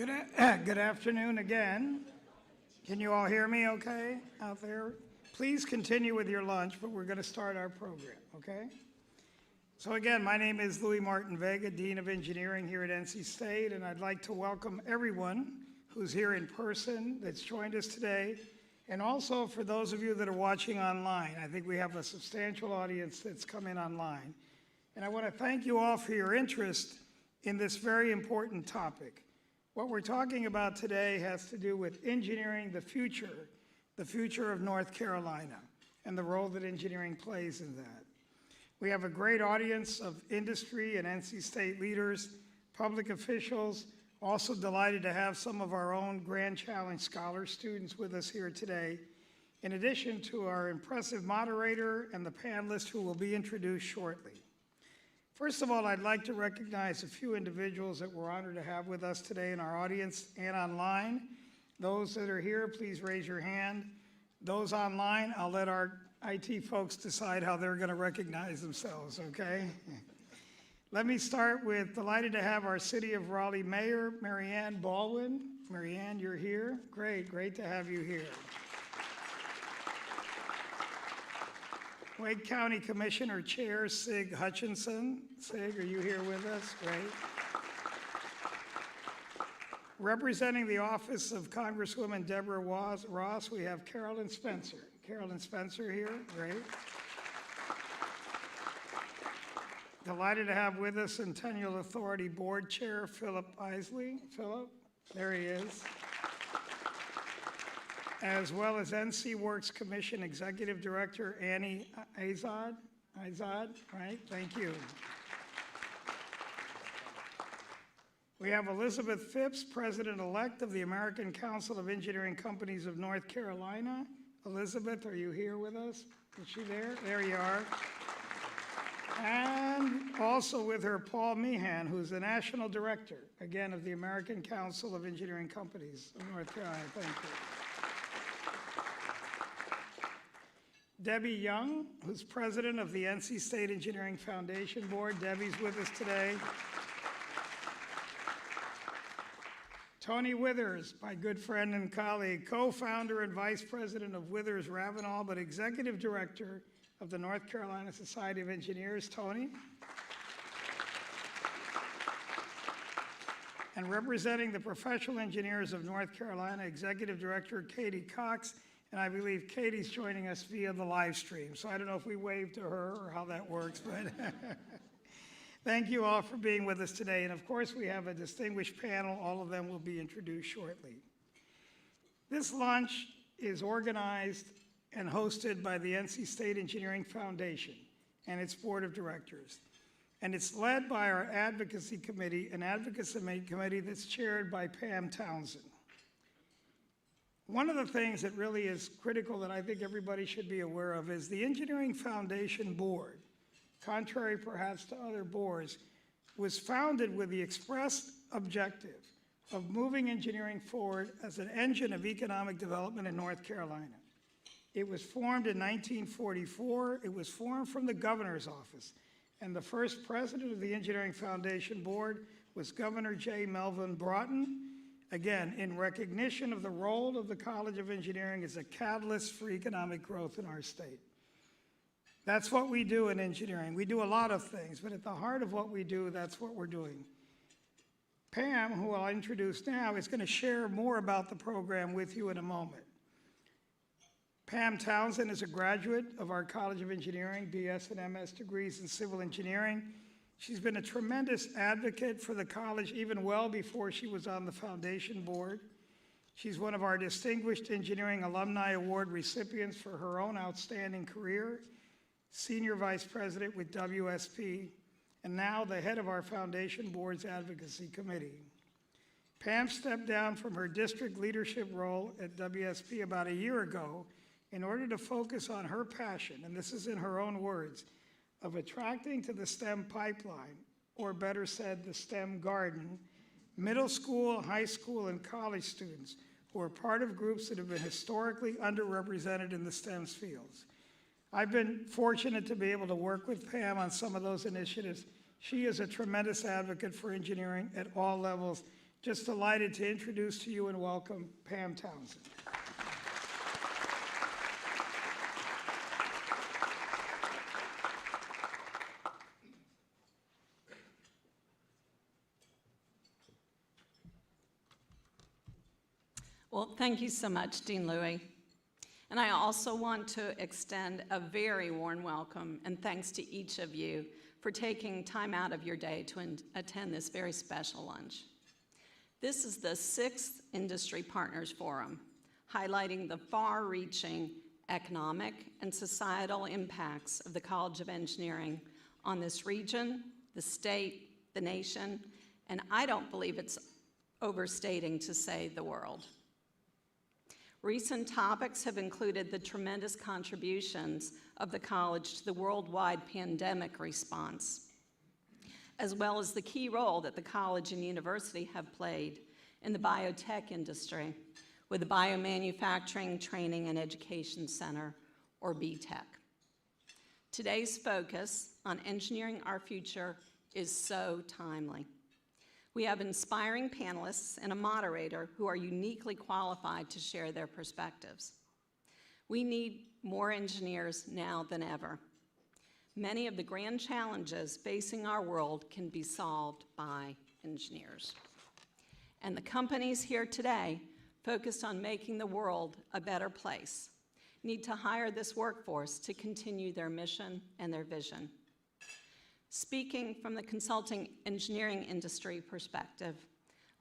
Good afternoon again. Can you all hear me okay out there? Please continue with your lunch, but we're going to start our program, okay? So again, my name is Martin-Vega, Dean of Engineering here at NC State, and I'd like to welcome everyone who's here in person that's joined us today, and also for those of you that are watching online. I think we have a substantial audience that's come in online. And I want to thank you all for your interest in this very important topic. What we're talking about today has to do with engineering the future of North Carolina, and the role that engineering plays in that. We have a great audience of industry and NC State leaders, public officials, also delighted to have some of our own Grand Challenge Scholar students with us here today, in addition to our impressive moderator and the panelists who will be introduced shortly. First of all, I'd like to recognize a few individuals that we're honored to have with us today in our audience and online. Those that are here, please raise your hand. Those online, I'll let our IT folks decide how they're going to recognize themselves, okay? Let me start with delighted to have our City of Raleigh Mayor, Marianne Baldwin. Marianne, you're here. Great to have you here. Wake County Commissioner Chair Sig Hutchinson. Sig, are you here with us? Great. Representing the office of Congresswoman Deborah Ross, we have Carolyn Spencer. Carolyn Spencer here, great. Delighted to have with us Centennial Authority Board Chair Philip Isley. Philip, there he is. As well as NC Works Commission Executive Director Annie Azad, right? Thank you. We have Elizabeth Phipps, President-elect of the American Council of Engineering Companies of North Carolina. Elizabeth, are you here with us? Is she there? There you are. And also with her, Paul Meehan, who's the National Director, again, of the American Council of Engineering Companies of North Carolina. Thank you. Debbie Young, who's president of the NC State Engineering Foundation Board. Debbie's with us today. Tony Withers, my good friend and colleague, co-founder and vice president of Withers Ravenel, but executive director of the North Carolina Society of Engineers. Tony. And representing the professional engineers of North Carolina, executive director Katie Cox. And I believe Katie's joining us via the live stream. So I don't know if we wave to her or how that works, but thank you all for being with us today. And of course, we have a distinguished panel. All of them will be introduced shortly. This lunch is organized and hosted by the NC State Engineering Foundation and its board of directors. And it's led by our advocacy committee, an advocacy committee that's chaired by Pam Townsend. One of the things that really is critical that I think everybody should be aware of is the Engineering Foundation Board, contrary perhaps to other boards, was founded with the express objective of moving engineering forward as an engine of economic development in North Carolina. It was formed in 1944. It was formed from the governor's office. And the first president of the Engineering Foundation Board was Governor J. Melvin Broughton, again, in recognition of the role of the College of Engineering as a catalyst for economic growth in our state. That's what we do in engineering. We do a lot of things, but at the heart of what we do, that's what we're doing. Pam, who I'll introduce now, is going to share more about the program with you in a moment. Pam Townsend is a graduate of our College of Engineering, BS and MS degrees in civil engineering. She's been a tremendous advocate for the college even well before she was on the foundation board. She's one of our distinguished engineering alumni award recipients for her own outstanding career, senior vice president with WSP, and now the head of our foundation board's advocacy committee. Pam stepped down from her district leadership role at WSP about a year ago in order to focus on her passion, and this is in her own words, of attracting to the STEM pipeline, or better said, the STEM garden, middle school, high school, and college students who are part of groups that have been historically underrepresented in the STEM fields. I've been fortunate to be able to work with Pam on some of those initiatives. She is a tremendous advocate for engineering at all levels, Just delighted to introduce to you and welcome Pam Townsend. Well, thank you so much, Dean Louie. And I also want to extend a very warm welcome and thanks to each of you for taking time out of your day to attend this very special lunch. This is the 6th Industry Partners Forum, highlighting the far-reaching economic and societal impacts of the College of Engineering on this region, the state, the nation, and I don't believe it's overstating to say the world. Recent topics have included the tremendous contributions of the college to the worldwide pandemic response, as well as the key role that the college and university have played in the biotech industry with the Biomanufacturing Training and Education Center, or BTEC. Today's focus on engineering our future is so timely. We have inspiring panelists and a moderator who are uniquely qualified to share their perspectives. We need more engineers now than ever. Many of the grand challenges facing our world can be solved by engineers. And the companies here today, focused on making the world a better place, need to hire this workforce to continue their mission and their vision. Speaking from the consulting engineering industry perspective,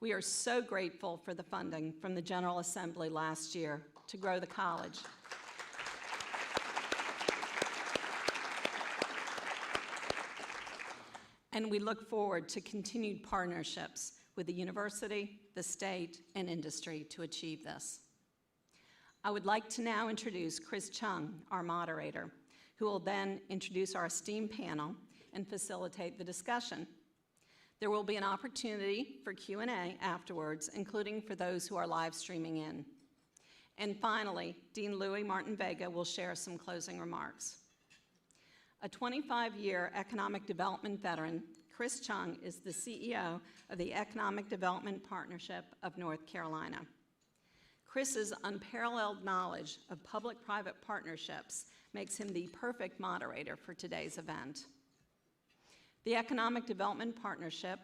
we are so grateful for the funding from the General Assembly last year to grow the college. And we look forward to continued partnerships with the university, the state, and industry to achieve this. I would like to now introduce Chris Chung, our moderator, who will then introduce our esteemed panel and facilitate the discussion. There will be an opportunity for Q&A afterwards, including for those who are live streaming in. And finally, Dean Louie Martin-Vega will share some closing remarks. A 25-year economic development veteran, Chris Chung is the CEO of the Economic Development Partnership of North Carolina. Chris's unparalleled knowledge of public-private partnerships makes him the perfect moderator for today's event. The Economic Development Partnership,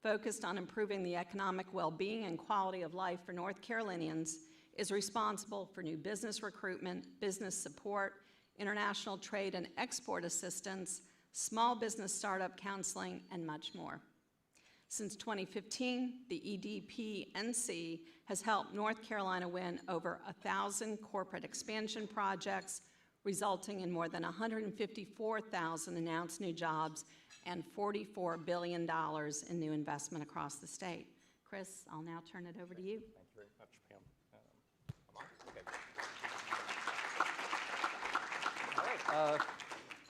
focused on improving the economic well-being and quality of life for North Carolinians, is responsible for new business recruitment, business support, international trade and export assistance, small business startup counseling, and much more. Since 2015, the EDP-NC has helped North Carolina win over 1,000 corporate expansion projects, resulting in more than 154,000 announced new jobs and $44 billion in new investment across the state. Chris, I'll now turn it over to you. Thank you very much, Pam. Okay. All right,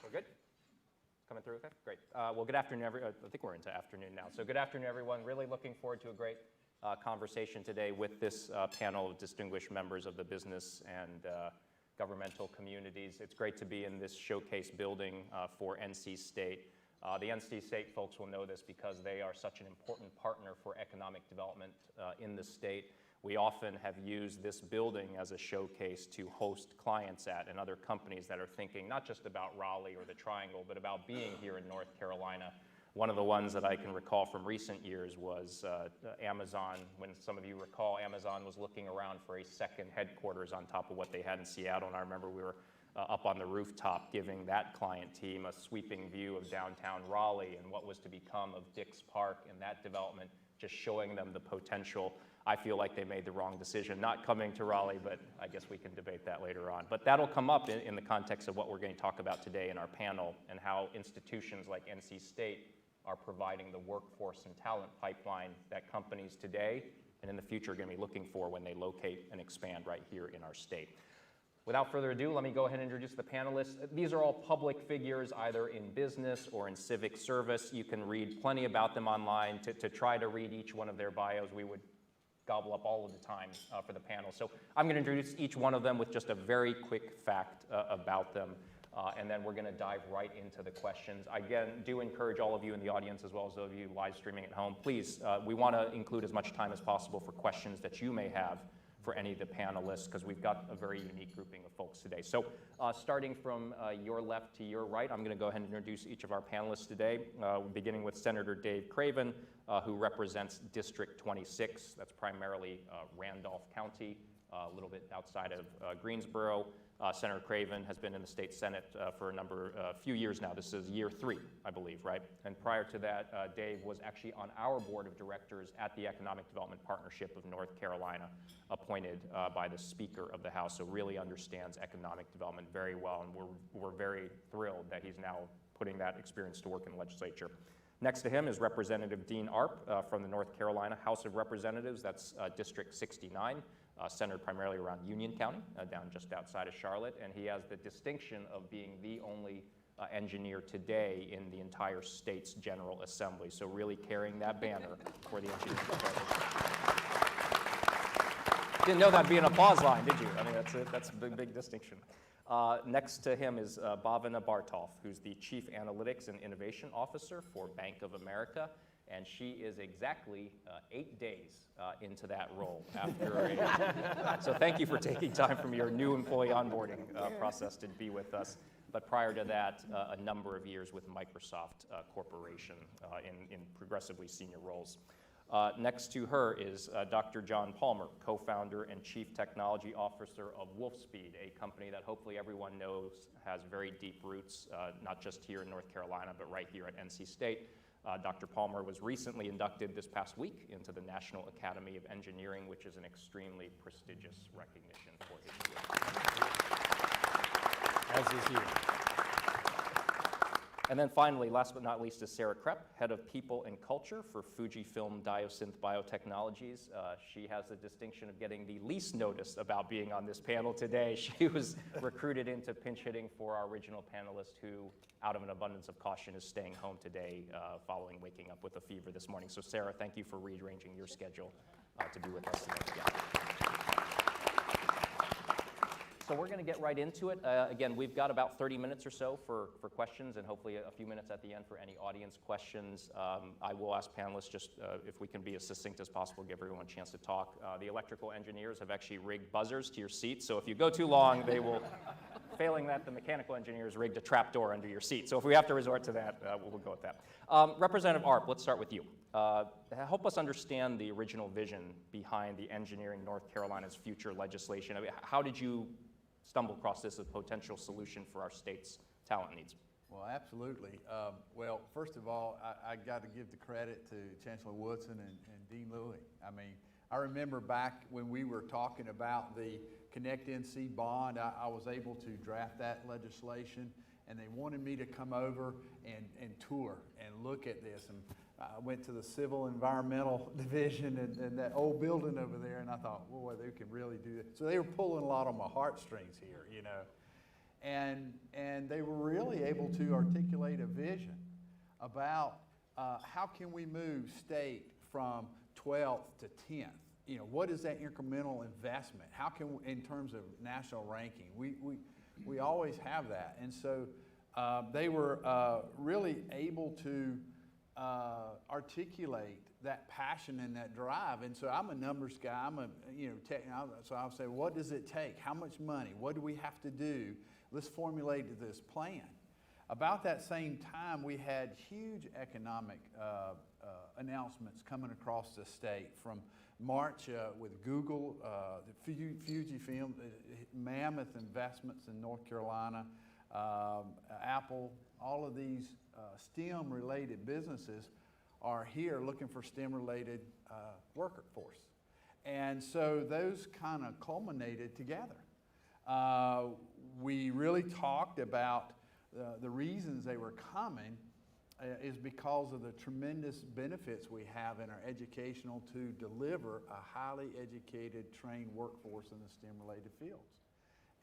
we're good? Coming through okay? Great. Well, good afternoon, everyone. I think we're into afternoon now. So good afternoon, everyone. Really looking forward to a great conversation today with this panel of distinguished members of the business and governmental communities. It's great to be in this showcase building for NC State. The NC State folks will know this because they are such an important partner for economic development in the state. We often have used this building as a showcase to host clients at and other companies that are thinking not just about Raleigh or the Triangle, but about being here in North Carolina. One of the ones that I can recall from recent years was Amazon. When some of you recall, Amazon was looking around for a second headquarters on top of what they had in Seattle, and I remember we were up on the rooftop giving that client team a sweeping view of downtown Raleigh and what was to become of Dix Park and that development, just showing them the potential. I feel like they made the wrong decision not coming to Raleigh, but I guess we can debate that later on. But that'll come up in the context of what we're going to talk about today in our panel and how institutions like NC State are providing the workforce and talent pipeline that companies today and in the future are going to be looking for when they locate and expand right here in our state. Without further ado, let me go ahead and introduce the panelists. These are all public figures, either in business or in civic service. You can read plenty about them online. To try to read each one of their bios, we would gobble up all of the time for the panel. So I'm going to introduce each one of them with just a very quick fact about them. And then we're going to dive right into the questions. Again, do encourage all of you in the audience as well as those of you live streaming at home. Please, we want to include as much time as possible for questions that you may have for any of the panelists, because we've got a very unique grouping of folks today. So starting from your left to your right, I'm going to go ahead and introduce each of our panelists today, beginning with Senator Dave Craven, who represents District 26. That's primarily Randolph County, a little bit outside of Greensboro. Senator Craven has been in the state Senate for a few years now. This is year 3, I believe, right? And prior to that, Dave was actually on our board of directors at the Economic Development Partnership of North Carolina, appointed by the Speaker of the House, so really understands economic development very well, and we're very thrilled that he's now putting that experience to work in the legislature. Next to him is Representative Dean Arp from the North Carolina House of Representatives. That's District 69. Centered primarily around Union County, down just outside of Charlotte, and he has the distinction of being the only engineer today in the entire state's General Assembly, so really carrying that banner for the engineers. Didn't know that'd be an applause line, did you? I mean, that's a big distinction. Next to him is Bhavana Bartolf, who's the Chief Analytics and Innovation Officer for Bank of America, and she is exactly 8 days into that role after so thank you for taking time from your new employee onboarding process to be with us. But prior to that, a number of years with Microsoft Corporation in progressively senior roles. Next to her is Dr. John Palmer, co-founder and chief technology officer of Wolfspeed, a company that hopefully everyone knows has very deep roots, not just here in North Carolina, but right here at NC State. Dr. Palmer was recently inducted this past week into the National Academy of Engineering, which is an extremely prestigious recognition for his work. As is you. And then finally, last but not least, is Sarah Krepp, Head of People and Culture for FUJIFILM Diosynth Biotechnologies. She has the distinction of getting the least notice about being on this panel today. She was recruited into pinch hitting for our original panelist who, out of an abundance of caution, is staying home today following waking up with a fever this morning. So Sarah, thank you for rearranging your schedule to be with us today. Yeah. So we're going to get right into it. Again, we've got about 30 minutes or so for questions, and hopefully a few minutes at the end for any audience questions. I will ask panelists just if we can be as succinct as possible, give everyone a chance to talk. The electrical engineers have actually rigged buzzers to your seats, so if you go too long, they will, failing that, the mechanical engineers rigged a trap door under your seat. So if we have to resort to that, we'll go with that. Representative Arp, let's start with you. Help us understand the original vision behind the Engineering North Carolina's Future legislation. I mean, how did you stumble across this as a potential solution for our state's talent needs? Well, absolutely. Well, first of all, I got to give the credit to Chancellor Woodson and Dean Louie. I mean, I remember back when we were talking about the Connect NC bond, I was able to draft that legislation, and they wanted me to come over and tour and look at this. And I went to the Civil Environmental Division and that old building over there, and I thought, boy, they can really do it. So they were pulling a lot on my heartstrings here, you know. And they were really able to articulate a vision about how can we move state from 12th to 10th. You know, what is that incremental investment? How can, in terms of national ranking, we always have that. And so they were really able to articulate that passion and that drive. And so I'm a numbers guy. I'm a, so I'll say, what does it take? How much money? What do we have to do? Let's formulate this plan. About that same time, we had huge economic announcements coming across the state from March with Google, the FUJIFILM, mammoth investments in North Carolina, Apple, all of these STEM-related businesses are here looking for STEM-related workforce. And so those kind of culminated together. We really talked about the reasons they were coming is because of the tremendous benefits we have in our educational to deliver a highly educated, trained workforce in the STEM-related fields.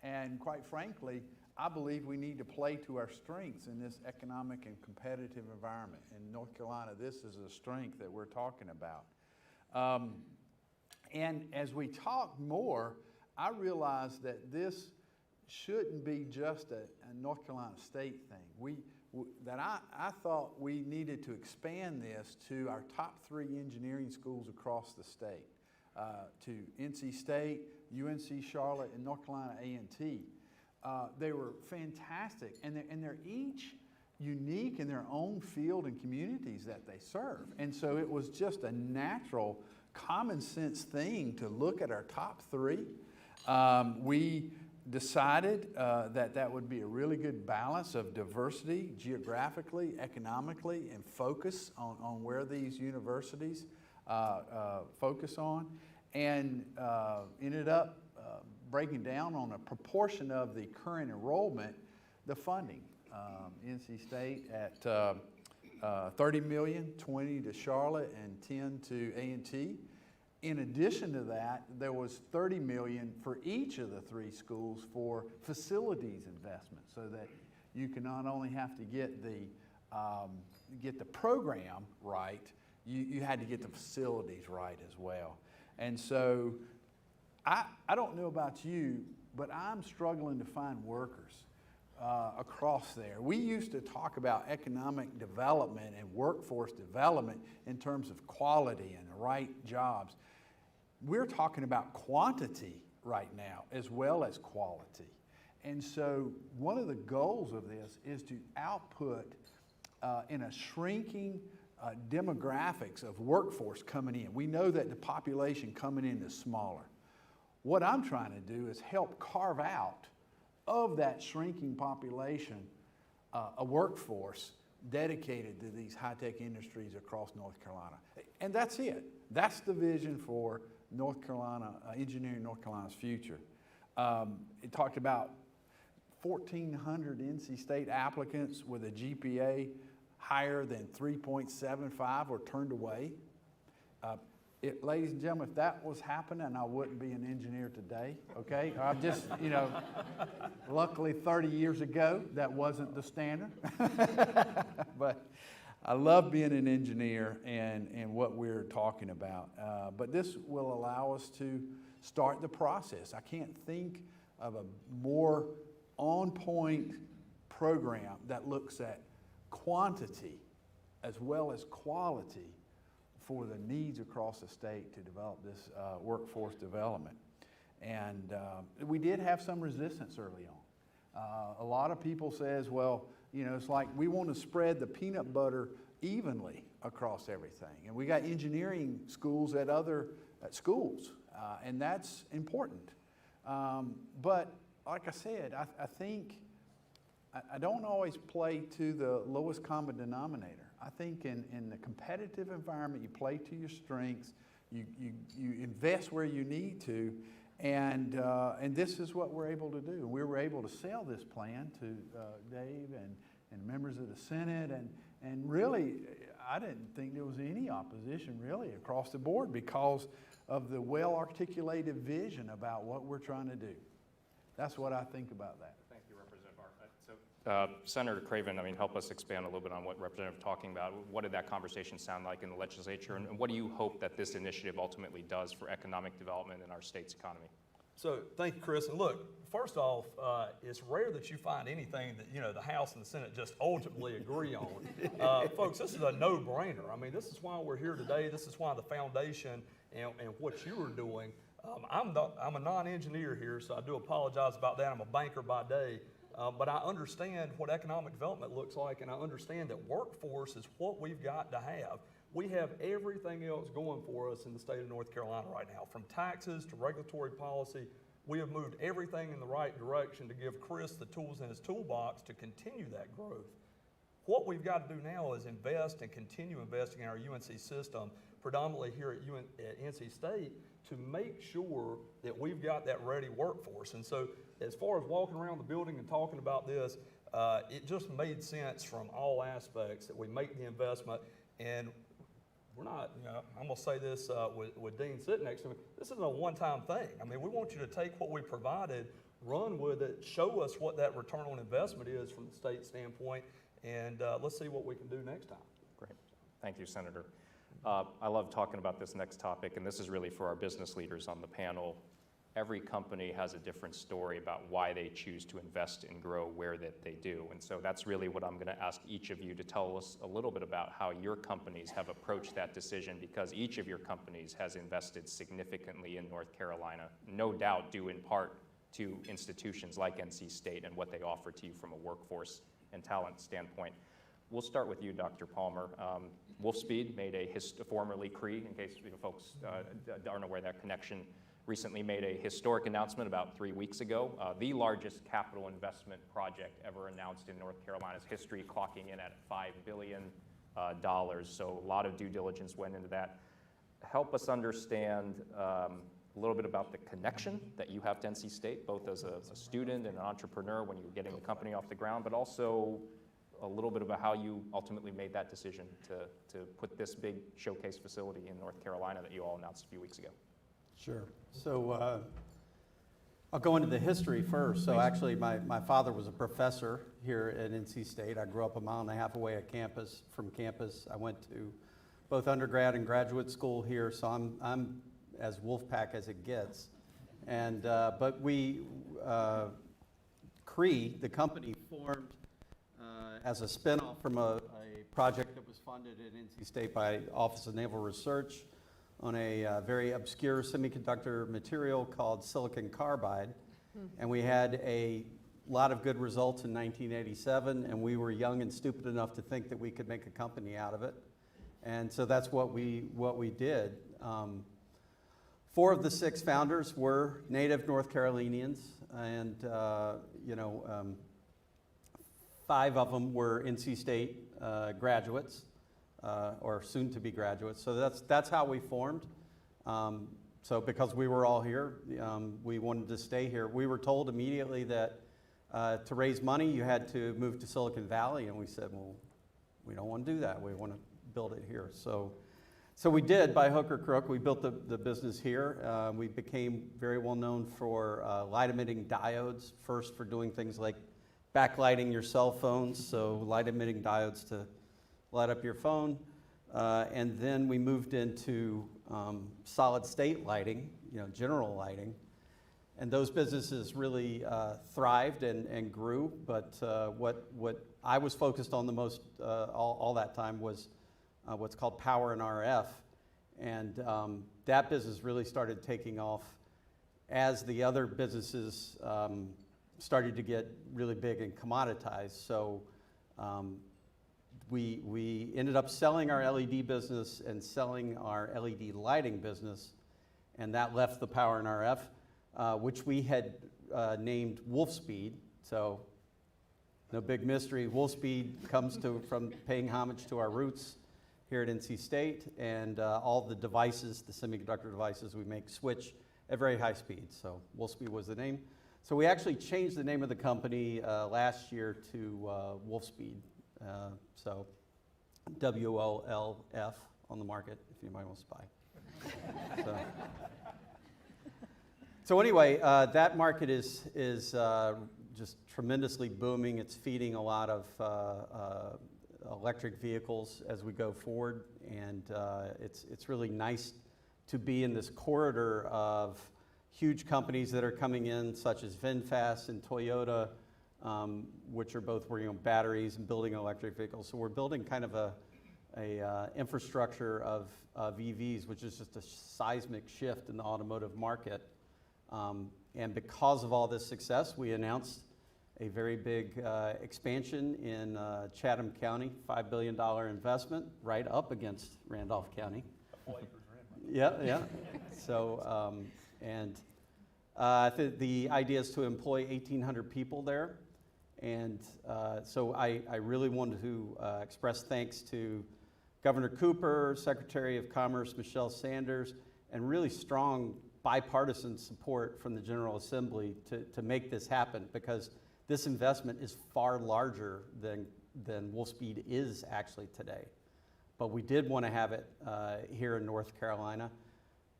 And quite frankly, I believe we need to play to our strengths in this economic and competitive environment. In North Carolina, this is a strength that we're talking about. And as we talk more, I realize that this shouldn't be just a North Carolina State thing. I thought we needed to expand this to our top 3 engineering schools across the state, to NC State, UNC Charlotte, and North Carolina A&T. They were fantastic, and they're each unique in their own field and communities that they serve. And so it was just a natural, common sense thing to look at our top 3. We decided that would be a really good balance of diversity geographically, economically, and focus on where these universities focus on, and ended up breaking down on a proportion of the current enrollment, the funding. NC State at $30 million, 20 to Charlotte, and 10 to A&T. In addition to that, there was $30 million for each of the 3 schools for facilities investment, so that you can not only have to get the program right, you had to get the facilities right as well. And so I don't know about you, but I'm struggling to find workers across there. We used to talk about economic development and workforce development in terms of quality and the right jobs. We're talking about quantity right now as well as quality. And so one of the goals of this is to output in a shrinking demographics of workforce coming in. We know that the population coming in is smaller. What I'm trying to do is help carve out of that shrinking population a workforce dedicated to these high-tech industries across North Carolina. And that's it. That's the vision for North Carolina, engineering North Carolina's future. It talked about 1,400 NC State applicants with a GPA higher than 3.75 were turned away. Ladies and gentlemen, if that was happening, I wouldn't be an engineer today, okay? I'm just, luckily 30 years ago, that wasn't the standard. But I love being an engineer and what we're talking about. But this will allow us to start the process. I can't think of a more on-point program that looks at quantity as well as quality for the needs across the state to develop this workforce development. And we did have some resistance early on. A lot of people says, well, it's like we want to spread the peanut butter evenly across everything. And we got engineering schools at schools, and that's important. But like I said, I think I don't always play to the lowest common denominator. I think in the competitive environment, you play to your strengths, you invest where you need to, and this is what we're able to do. We were able to sell this plan to Dave and members of the Senate, and really, I didn't think there was any opposition really across the board because of the well-articulated vision about what we're trying to do. That's what I think about that. Thank you, Representative Hart. Senator Craven, help us expand a little bit on what Representative talking about. What did that conversation sound like in the legislature, and what do you hope that this initiative ultimately does for economic development in our state's economy? So thank you, Chris. And look, first off, it's rare that you find anything that the House and the Senate just ultimately agree on. Folks, this is a no-brainer. This is why we're here today. This is why the foundation and what you are doing. I'm a non-engineer here, so I do apologize about that. I'm a banker by day. But I understand what economic development looks like, and I understand that workforce is what we've got to have. We have everything else going for us in the state of North Carolina right now, from taxes to regulatory policy. We have moved everything in the right direction to give Chris the tools in his toolbox to continue that growth. What we've got to do now is invest and continue investing in our UNC system, predominantly here at NC State, to make sure that we've got that ready workforce. And so as far as walking around the building and talking about this, it just made sense from all aspects that we make the investment. And we're not, I'm gonna say this with Dean sitting next to me, this isn't a one-time thing. We want you to take what we provided, run with it, show us what that return on investment is from the state standpoint, and let's see what we can do next time. Great. Thank you, Senator. I love talking about this next topic, and this is really for our business leaders on the panel. every company has a different story about why they choose to invest and grow where that they do. And so that's really what I'm going to ask each of you to tell us a little bit about how your companies have approached that decision, because each of your companies has invested significantly in North Carolina, no doubt due in part to institutions like NC State and what they offer to you from a workforce and talent standpoint. We'll start with you, Dr. Palmer. Wolfspeed made formerly Cree, in case folks aren't aware of that connection, recently made a historic announcement about 3 weeks ago, the largest capital investment project ever announced in North Carolina's history, clocking in at $5 billion. So a lot of due diligence went into that. Help us understand a little bit about the connection that you have to NC State, both as a student and an entrepreneur when you were getting the company off the ground, but also a little bit about how you ultimately made that decision to put this big showcase facility in North Carolina that you all announced a few weeks ago. Sure. So I'll go into the history first. So actually, my father was a professor here at NC State. I grew up a mile and a half away from campus. I went to both undergrad and graduate school here, so I'm as Wolfpack as it gets. And but Cree, the company, formed as a spinoff from a project that was funded at NC State by Office of Naval Research on a very obscure semiconductor material called silicon carbide. And we had a lot of good results in 1987, and we were young and stupid enough to think that we could make a company out of it. And so that's what we did. 4 of the 6 founders were native North Carolinians, and 5 of them were NC State graduates. Or soon to be graduates. So that's how we formed. So because we were all here, we wanted to stay here. We were told immediately that to raise money, you had to move to Silicon Valley, and we said, well, we don't want to do that. We want to build it here. So we did, by hook or crook. We built the business here. We became very well known for light-emitting diodes, first for doing things like backlighting your cell phones, so light-emitting diodes to light up your phone, and then we moved into solid-state lighting, general lighting, and those businesses really thrived and grew. But what I was focused on the most all that time was what's called power and RF, and that business really started taking off as the other businesses started to get really big and commoditized. So we ended up selling our LED business and selling our LED lighting business, and that left the power and RF, which we had named Wolfspeed. So no big mystery. Wolfspeed comes from paying homage to our roots here at NC State, and all the devices, the semiconductor devices we make, switch at very high speed. So Wolfspeed was the name. So we actually changed the name of the company last year to Wolfspeed. So WOLF on the market if anybody wants to buy. So anyway, that market is just tremendously booming. It's feeding a lot of electric vehicles as we go forward, and it's really nice to be in this corridor of huge companies that are coming in, such as VinFast and Toyota, which are both working on batteries and building electric vehicles. So we're building kind of a infrastructure of EVs, which is just a seismic shift in the automotive market. And because of all this success, we announced a very big expansion in Chatham County, $5 billion investment, right up against Randolph County. Yeah. So, the idea is to employ 1,800 people there. And so I really wanted to express thanks to Governor Cooper, Secretary of Commerce Michelle Sanders, and really strong bipartisan support from the General Assembly to make this happen, because this investment is far larger than Wolfspeed is actually today. But we did want to have it here in North Carolina.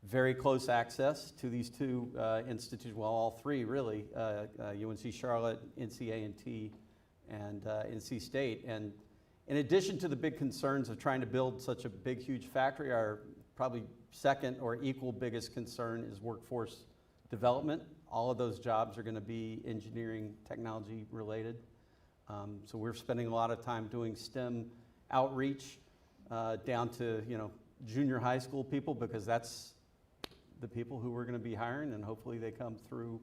Very close access to these 2 institutions, well, all 3 really, UNC Charlotte, NC and NC State. And in addition to the big concerns of trying to build such a big, huge factory, our probably second or equal biggest concern is workforce development. All of those jobs are going to be engineering, technology related. So we're spending a lot of time doing STEM outreach down to, junior high school people, because that's the people who we're going to be hiring, and hopefully they come through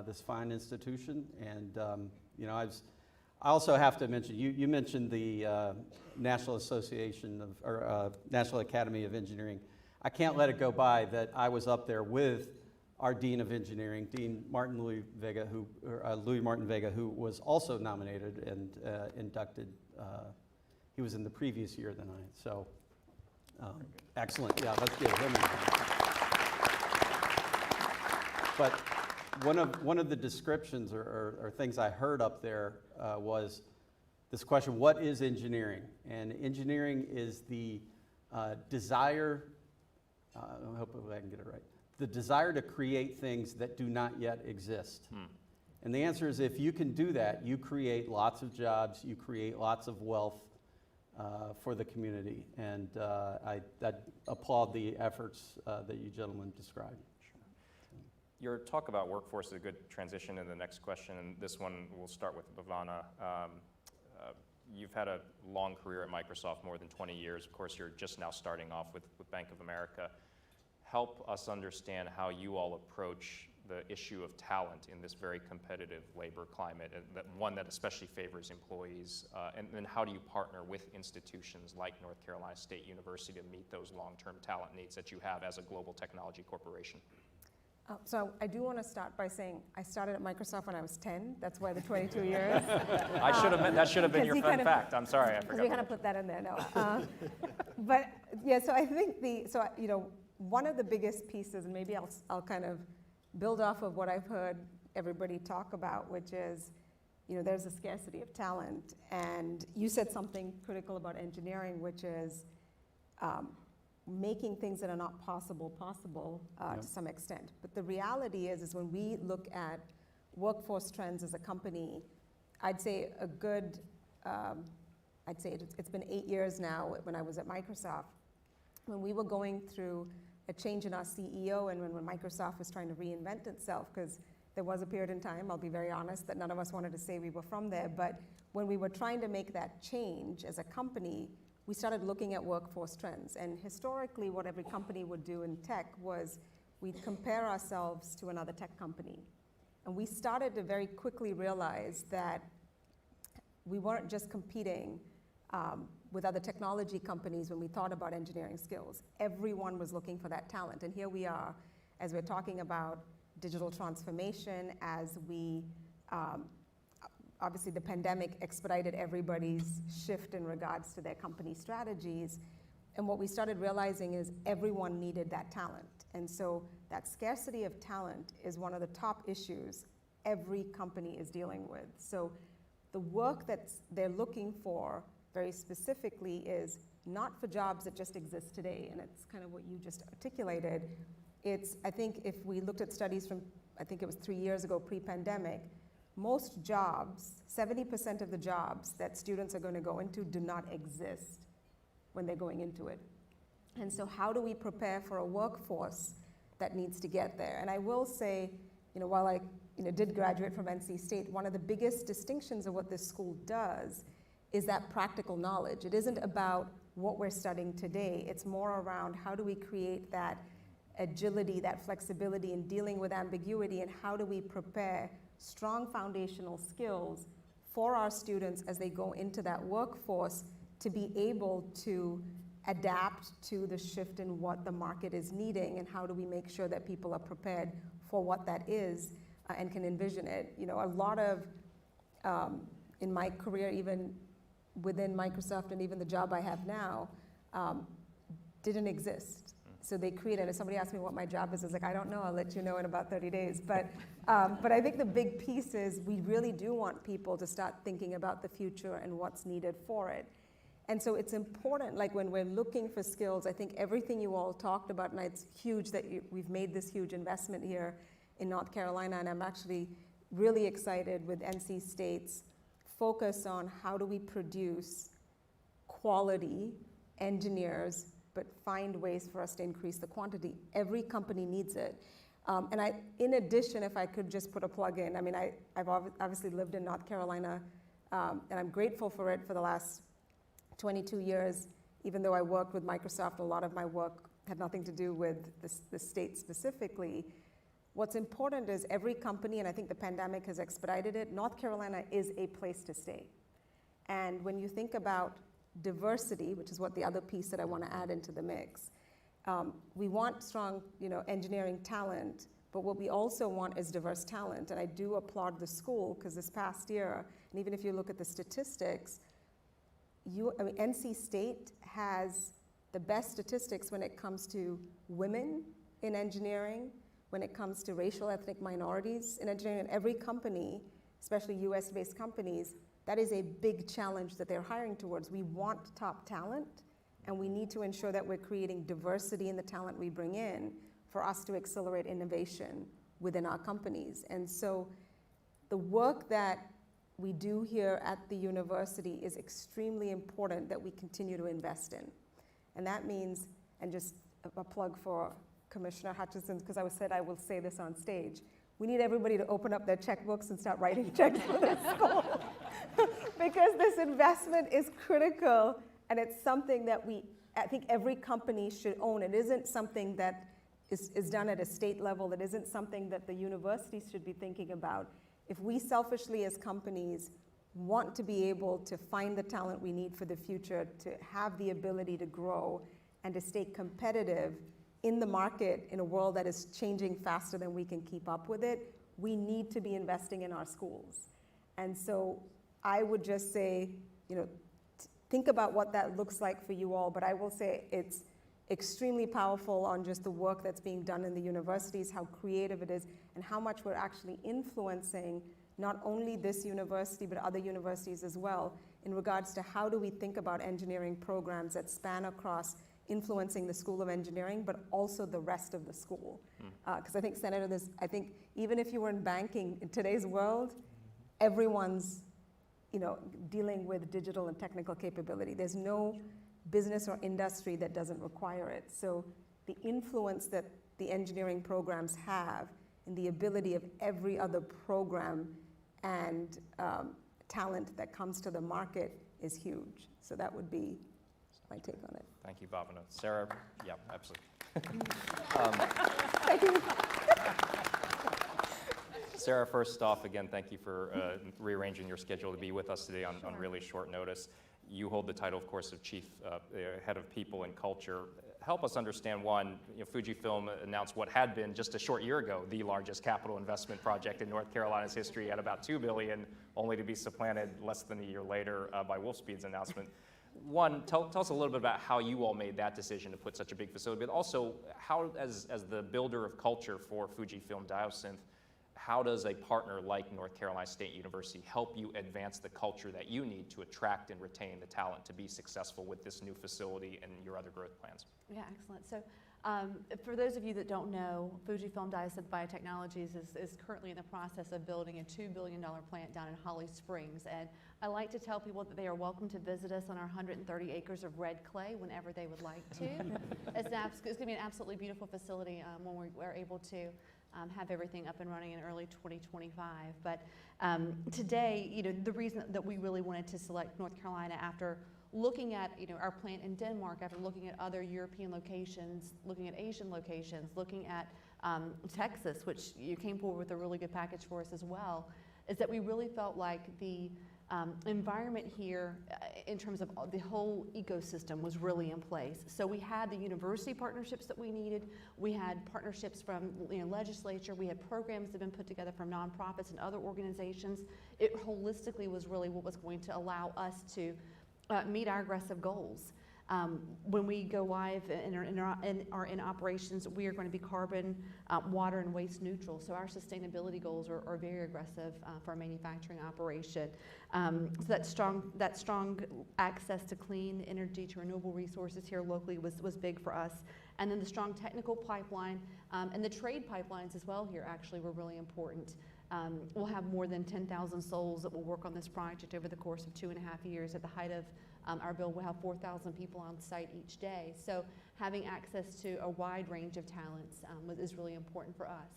this fine institution. And I also have to mention, you mentioned the National Association of, or National Academy of Engineering. I can't let it go by that I was up there with our Dean of Engineering, Dean Martin-Vega, Louis Martin-Vega, who was also nominated and inducted. He was in the previous year than I, so excellent. Yeah, let's give him a hand. But one of the descriptions or things I heard up there was this question: what is engineering? And engineering is the desire. I hope I can get it right. The desire to create things that do not yet exist. And the answer is, if you can do that, you create lots of jobs, you create lots of wealth for the community. And I applaud the efforts that you gentlemen described. Your talk about workforce is a good transition into the next question, and this one we'll start with Bhavana. You've had a long career at Microsoft, more than 20 years. Of course, you're just now starting off with Bank of America. Help us understand how you all approach the issue of talent in this very competitive labor climate, and one that especially favors employees, and then how do you partner with institutions like North Carolina State University to meet those long-term talent needs that you have as a global technology corporation? So I do want to start by saying I started at Microsoft when I was 10. That's why the 22 years. That should have been your fun fact. I'm sorry, I forgot. We kind of put that in there, no. But yeah, so I think one of the biggest pieces, and maybe I'll kind of build off of what I've heard everybody talk about, which is, there's a scarcity of talent. And you said something critical about engineering, which is making things that are not possible to some extent. But the reality is when we look at workforce trends as a company, I'd say it's been 8 years now when I was at Microsoft, when we were going through a change in our CEO and when Microsoft was trying to reinvent itself, because there was a period in time, I'll be very honest, that none of us wanted to say we were from there, but when we were trying to make that change as a company, we started looking at workforce trends. And historically, what every company would do in tech was we'd compare ourselves to another tech company. And we started to very quickly realize that we weren't just competing with other technology companies when we thought about engineering skills. Everyone was looking for that talent. And here we are, as we're talking about digital transformation, as we, obviously the pandemic expedited everybody's shift in regards to their company strategies. And what we started realizing is everyone needed that talent. And so that scarcity of talent is one of the top issues every company is dealing with. So the work that they're looking for very specifically is not for jobs that just exist today, and it's kind of what you just articulated. I think if we looked at studies from, I think it was 3 years ago, pre-pandemic, most jobs, 70% of the jobs that students are going to go into do not exist when they're going into it. And so how do we prepare for a workforce that needs to get there? And I will say, while I did graduate from NC State, one of the biggest distinctions of what this school does is that practical knowledge. It isn't about what we're studying today. It's more around how do we create that agility, that flexibility in dealing with ambiguity, and how do we prepare strong foundational skills for our students as they go into that workforce to be able to adapt to the shift in what the market is needing, and how do we make sure that people are prepared for what that is and can envision it. A lot of, in my career, even within Microsoft and even the job I have now, didn't exist. So they created, if somebody asked me what my job is, I was like, I don't know, I'll let you know in about 30 days. But I think the big piece is we really do want people to start thinking about the future and what's needed for it. And so it's important, like when we're looking for skills, I think everything you all talked about, and it's huge that we've made this huge investment here in North Carolina, and I'm actually really excited with NC State's focus on how do we produce quality engineers, but find ways for us to increase the quantity. Every company needs it. And in addition, if I could just put a plug in, I mean, I've obviously lived in North Carolina, and I'm grateful for it for the last 22 years. Even though I worked with Microsoft, a lot of my work had nothing to do with the state specifically. What's important is every company, and I think the pandemic has expedited it, North Carolina is a place to stay. And when you think about diversity, which is what the other piece that I want to add into the mix, we want strong, engineering talent, but what we also want is diverse talent. And I do applaud the school, because this past year, and even if you look at the statistics, NC State has the best statistics when it comes to women in engineering, when it comes to racial ethnic minorities in engineering. And every company, especially US-based companies, that is a big challenge that they're hiring towards. We want top talent, and we need to ensure that we're creating diversity in the talent we bring in for us to accelerate innovation within our companies. And so the work that we do here at the university is extremely important that we continue to invest in. And that means, and just a plug for Commissioner Hutchinson, because I said I will say this on stage, we need everybody to open up their checkbooks and start writing checks for this school. Because this investment is critical, and it's something that I think every company should own. It isn't something that is done at a state level. It isn't something that the universities should be thinking about. If we selfishly as companies want to be able to find the talent we need for the future, to have the ability to grow and to stay competitive in the market in a world that is changing faster than we can keep up with it, we need to be investing in our schools. And so I would just say, think about what that looks like for you all, but I will say it's extremely powerful on just the work that's being done in the universities, how creative it is, and how much we're actually influencing not only this university, but other universities as well, in regards to how do we think about engineering programs that span across influencing the School of Engineering, but also the rest of the school. Because I think, Senator, I think even if you were in banking in today's world, everyone's dealing with digital and technical capability. There's no business or industry that doesn't require it. So the influence that the engineering programs have and the ability of every other program and talent that comes to the market is huge. So that would be my take on it. Thank you, Bhavana. Sarah? Yeah, absolutely. Thank you. Sarah, first off, again, thank you for rearranging your schedule to be with us today on really short notice. You hold the title, of course, of Chief Head of People and Culture. Help us understand, one, Fujifilm announced what had been just a short year ago the largest capital investment project in North Carolina's history at about $2 billion, only to be supplanted less than a year later by Wolfspeed's announcement. One, tell us a little bit about how you all made that decision to put such a big facility, but also how, as the builder of culture for Fujifilm Diosynth, how does a partner like North Carolina State University help you advance the culture that you need to attract and retain the talent to be successful with this new facility and your other growth plans? Yeah, excellent. So for those of you that don't know, Fujifilm Diosynth Biotechnologies is currently in the process of building a $2 billion plant down in Holly Springs. And I like to tell people that they are welcome to visit us on our 130 acres of red clay whenever they would like to. It's going to be an absolutely beautiful facility when we're able to have everything up and running in early 2025. But today, the reason that we really wanted to select North Carolina after looking at our plant in Denmark, after looking at other European locations, looking at Asian locations, looking at Texas, which you came forward with a really good package for us as well, is that we really felt like the environment here in terms of the whole ecosystem was really in place. So we had the university partnerships that we needed. We had partnerships from legislature. We had programs that have been put together from nonprofits and other organizations. It holistically was really what was going to allow us to meet our aggressive goals. When we go live and are in operations, we are going to be carbon, water, and waste neutral. So our sustainability goals are very aggressive for a manufacturing operation. So that strong access to clean energy, to renewable resources here locally was big for us. And then the strong technical pipeline and the trade pipelines as well here actually were really important. We'll have more than 10,000 souls that will work on this project over the course of 2.5 years at the height of Our build will have 4,000 people on site each day. So having access to a wide range of talents is really important for us.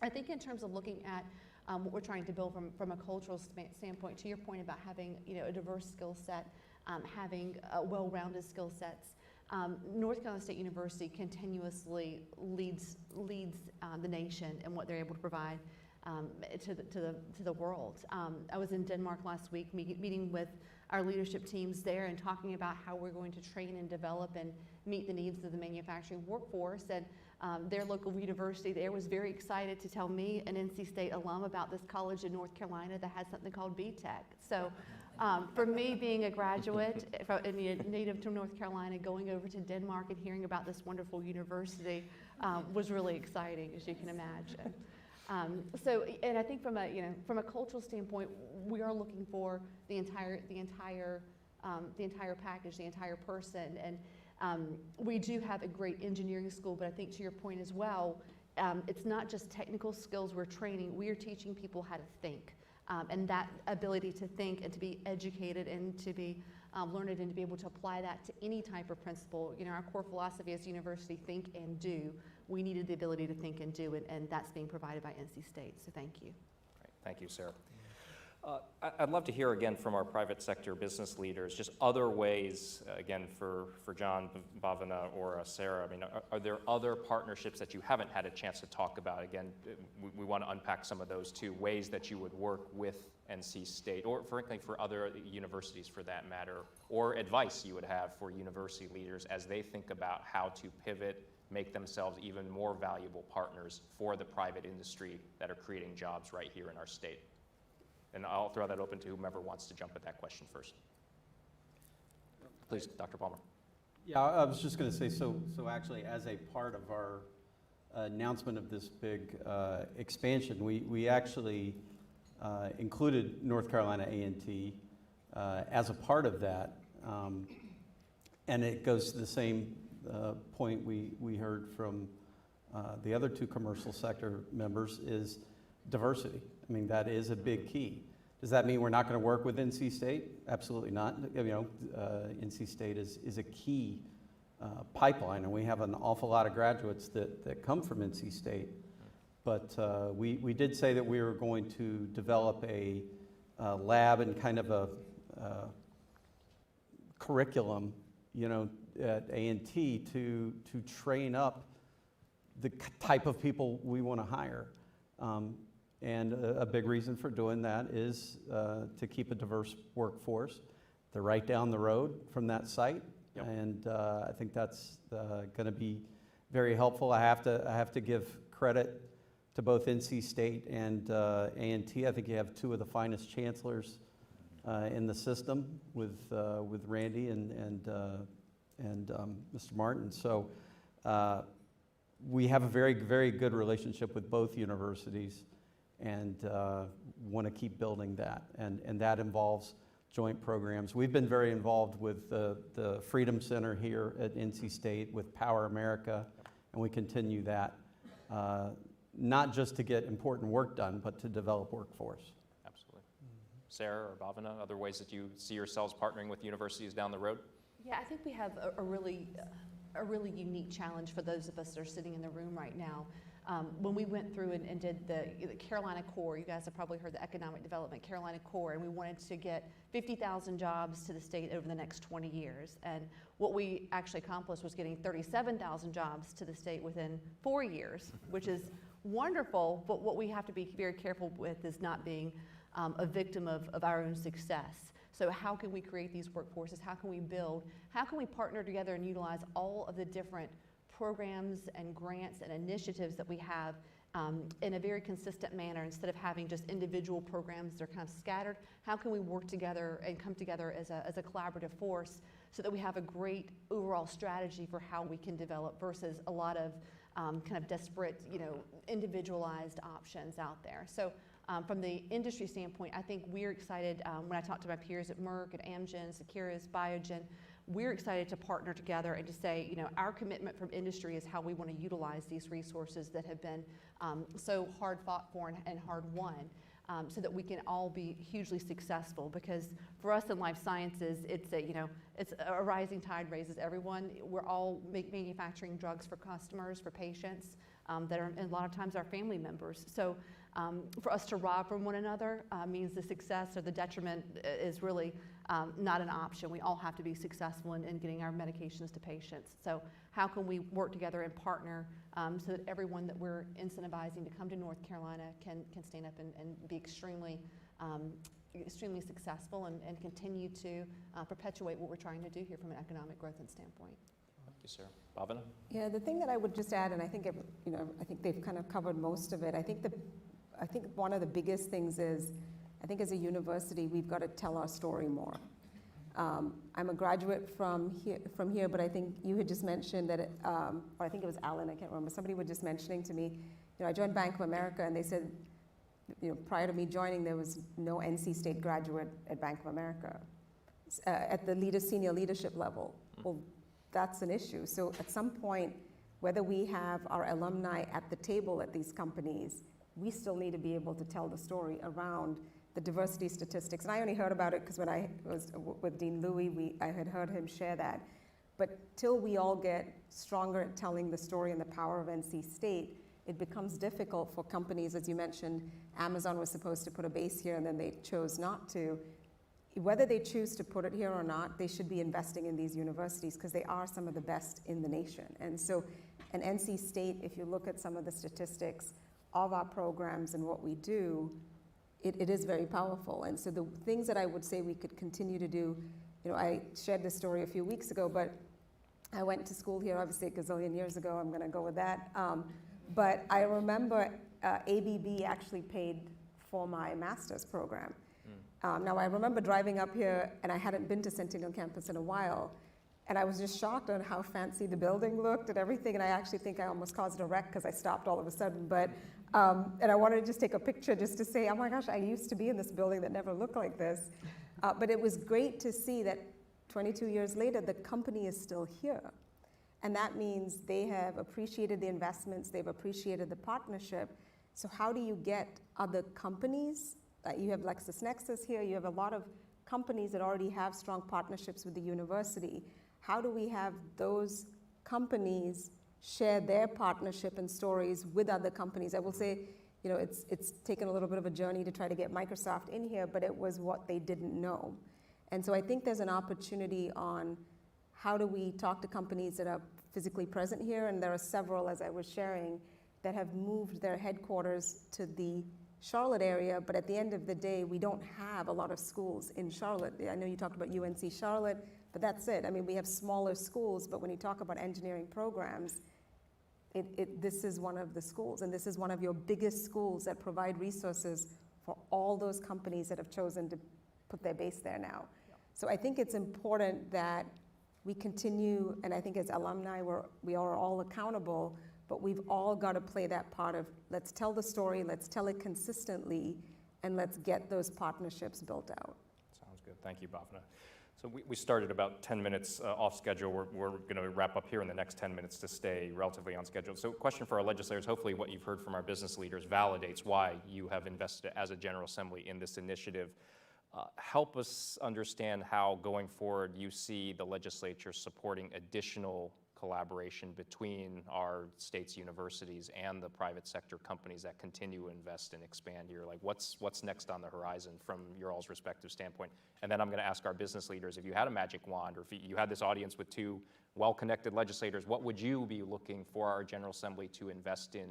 I think in terms of looking at what we're trying to build from a cultural standpoint, to your point about having a diverse skill set, having well-rounded skill sets, North Carolina State University continuously leads the nation in what they're able to provide to the world. I was in Denmark last week meeting with our leadership teams there and talking about how we're going to train and develop and meet the needs of the manufacturing workforce. And their local university there was very excited to tell me, an NC State alum, about this college in North Carolina that has something called BTech. So for me, being a graduate, native to North Carolina, going over to Denmark and hearing about this wonderful university was really exciting, as you can imagine. And I think from a cultural standpoint, we are looking for the entire package, the entire person. And we do have a great engineering school, but I think to your point as well, it's not just technical skills we're training, we are teaching people how to think. And that ability to think and to be educated and to be learned and to be able to apply that to any type of principle. Our core philosophy as a university, think and do. We needed the ability to think and do, and that's being provided by NC State, so thank you. Great. Thank you, Sarah. I'd love to hear again from our private sector business leaders, just other ways, again, for John, Bhavana, or Sarah. I mean, are there other partnerships that you haven't had a chance to talk about? Again, we want to unpack some of those too, ways that you would work with NC State, or frankly for other universities for that matter, or advice you would have for university leaders as they think about how to pivot, make themselves even more valuable partners for the private industry that are creating jobs right here in our state. And I'll throw that open to whomever wants to jump at that question first. Please, Dr. Palmer. Yeah, I was just going to say, so actually as a part of our announcement of this big expansion, we actually included North Carolina A&T as a part of that. And it goes to the same point we heard from the other two commercial sector members, is diversity. I mean, that is a big key. Does that mean we're not going to work with NC State? Absolutely not. NC State is a key pipeline, and we have an awful lot of graduates that come from NC State. But we did say that we were going to develop a lab and kind of a curriculum, at A&T to train up the type of people we want to hire. And a big reason for doing that is to keep a diverse workforce. They're right down the road from that site, yep. And I think that's going to be very helpful. I have to give credit to both NC State and A&T. I think you have two of the finest chancellors in the system with Randy and Mr. Martin. So we have a very, very good relationship with both universities, and want to keep building that. And that involves joint programs. We've been very involved with the Freedom Center here at NC State with Power America, and we continue that, not just to get important work done, but to develop workforce. Absolutely. Sarah or Bhavana, other ways that you see yourselves partnering with universities down the road? Yeah, I think we have a really unique challenge for those of us that are sitting in the room right now. When we went through and did the Carolina Core, you guys have probably heard the Economic Development Carolina Core, and we wanted to get 50,000 jobs to the state over the next 20 years. And what we actually accomplished was getting 37,000 jobs to the state within 4 years, which is wonderful, but what we have to be very careful with is not being a victim of our own success. So how can we create these workforces? How can we build? How can we partner together and utilize all of the different programs and grants and initiatives that we have in a very consistent manner, instead of having just individual programs that are kind of scattered? How can we work together and come together as a collaborative force so that we have a great overall strategy for how we can develop, versus a lot of kind of desperate, individualized options out there? So from the industry standpoint, I think we're excited. When I talk to my peers at Merck, at Amgen, Seqirus, Biogen, we're excited to partner together and to say, our commitment from industry is how we want to utilize these resources that have been so hard fought for and hard won. so that we can all be hugely successful. Because for us in life sciences, it's a rising tide raises everyone. We're all manufacturing drugs for customers, for patients that are a lot of times our family members. So for us to rob from one another means the success or the detriment is really not an option. We all have to be successful in getting our medications to patients. So how can we work together and partner so that everyone that we're incentivizing to come to North Carolina can stand up and be extremely successful and continue to perpetuate what we're trying to do here from an economic growth standpoint. Thank you, sir. Bhavana? Yeah, the thing that I would just add, and I think I think they've kind of covered most of it. I think one of the biggest things is, I think as a university, we've got to tell our story more. I'm a graduate from here, but I think you had just mentioned that, or I think it was Alan, I can't remember, somebody was just mentioning to me, I joined Bank of America, and they said, prior to me joining, there was no NC State graduate at Bank of America at the senior leadership level. Well, that's an issue. So at some point, whether we have our alumni at the table at these companies, we still need to be able to tell the story around the diversity statistics. And I only heard about it because when I was with Dean Louie, I had heard him share that. But till we all get stronger at telling the story and the power of NC State, it becomes difficult for companies. As you mentioned, Amazon was supposed to put a base here and then they chose not to. Whether they choose to put it here or not, they should be investing in these universities because they are some of the best in the nation. And so, an NC State, if you look at some of the statistics of our programs and what we do, it is very powerful. And so the things that I would say we could continue to do, I shared this story a few weeks ago, but I went to school here, obviously a gazillion years ago, I'm gonna go with that. But I remember ABB actually paid for my master's program. Now I remember driving up here and I hadn't been to Centennial campus in a while, and I was just shocked on how fancy the building looked and everything, and I actually think I almost caused a wreck because I stopped all of a sudden, but, and I wanted to just take a picture just to say, oh my gosh, I used to be in this building that never looked like this. But it was great to see that 22 years later, the company is still here. And that means they have appreciated the investments, they've appreciated the partnership. So how do you get other companies? You have LexisNexis here, you have a lot of companies that already have strong partnerships with the university. How do we have those companies share their partnership and stories with other companies? I will say, it's taken a little bit of a journey to try to get Microsoft in here, but it was what they didn't know. And so I think there's an opportunity on how do we talk to companies that are physically present here, and there are several, as I was sharing, that have moved their headquarters to the Charlotte area, but at the end of the day, we don't have a lot of schools in Charlotte. I know you talked about UNC Charlotte, but that's it. I mean, we have smaller schools, but when you talk about engineering programs, this is one of the schools, and this is one of your biggest schools that provide resources for all those companies that have chosen to put their base there now. Yeah. So I think it's important that we continue, and I think as alumni, we are all accountable, but we've all got to play that part of, let's tell the story, let's tell it consistently, and let's get those partnerships built out. Sounds good. Thank you, Bhavana. So we started about 10 minutes off schedule. We're going to wrap up here in the next 10 minutes to stay relatively on schedule. So question for our legislators, hopefully what you've heard from our business leaders validates why you have invested as a General Assembly in this initiative. Help us understand how, going forward, you see the legislature supporting additional collaboration between our state's universities and the private sector companies that continue to invest and expand here. Like, what's next on the horizon from your all's respective standpoint? And then I'm going to ask our business leaders, if you had a magic wand, or if you had this audience with two well-connected legislators, what would you be looking for our General Assembly to invest in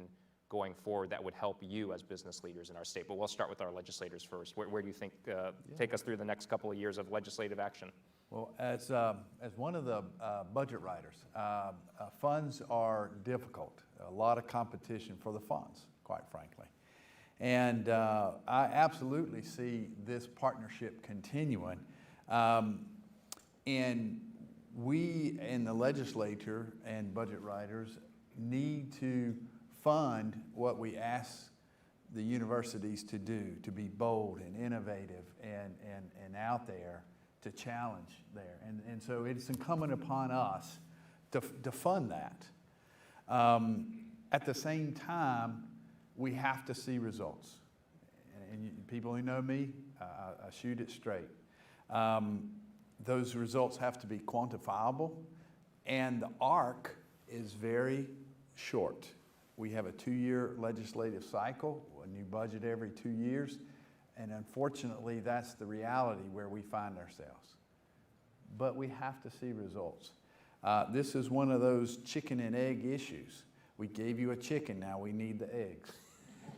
going forward that would help you as business leaders in our state? But we'll start with our legislators first. Where do you think, take us through the next couple of years of legislative action? Well, as one of the budget writers, funds are difficult. A lot of competition for the funds, quite frankly. And I absolutely see this partnership continuing. And we in the legislature and budget writers need to fund what we ask the universities to do, to be bold and innovative and out there to challenge there. And so it's incumbent upon us to fund that. At the same time, we have to see results. people who know me, I shoot it straight. Those results have to be quantifiable, and the arc is very short. We have a 2-year legislative cycle, a new budget every 2 years, and unfortunately, that's the reality where we find ourselves. But we have to see results. This is one of those chicken and egg issues. We gave you a chicken, now we need the eggs.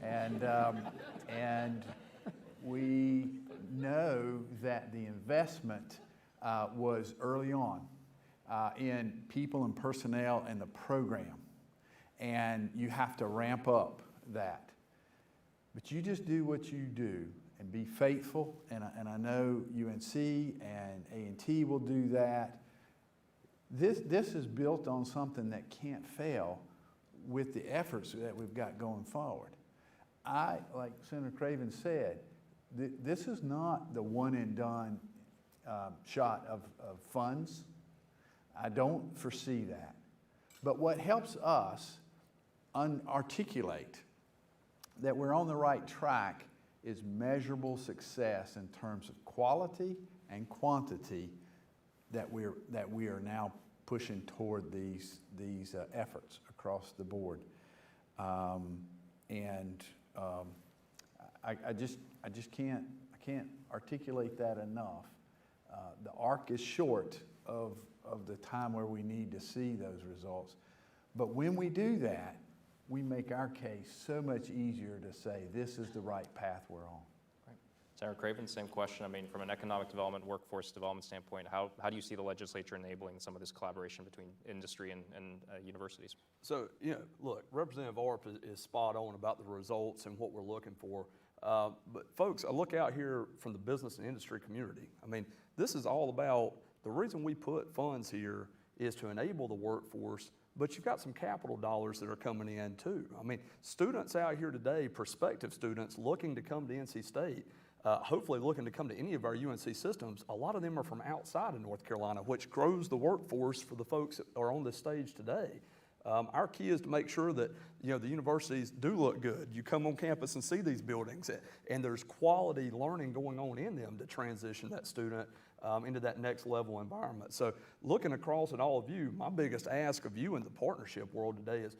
And we know that the investment was early on in people and personnel and the program. And you have to ramp up that. But you just do what you do and be faithful. And I know UNC and A&T will do that. This is built on something that can't fail with the efforts that we've got going forward. Like Senator Craven said, this is not the one and done shot of funds. I don't foresee that. But what helps us articulate that we're on the right track is measurable success in terms of quality and quantity that we are now pushing toward these efforts across the board. I can't articulate that enough. The arc is short of the time where we need to see those results. But when we do that, we make our case so much easier to say this is the right path we're on. Right. Senator Craven, same question. I mean, from an economic development, workforce development standpoint, how do you see the legislature enabling some of this collaboration between industry and universities? So, look, Representative Arp is spot on about the results and what we're looking for. But folks, I look out here from the business and industry community. I mean, this is all about, the reason we put funds here is to enable the workforce, but you've got some capital dollars that are coming in too. I mean, students out here today, prospective students looking to come to NC State, hopefully looking to come to any of our UNC systems, a lot of them are from outside of North Carolina, which grows the workforce for the folks that are on this stage today. Our key is to make sure that the universities do look good. You come on campus and see these buildings, and there's quality learning going on in them to transition that student into that next level environment. So looking across at all of you, my biggest ask of you in the partnership world today is,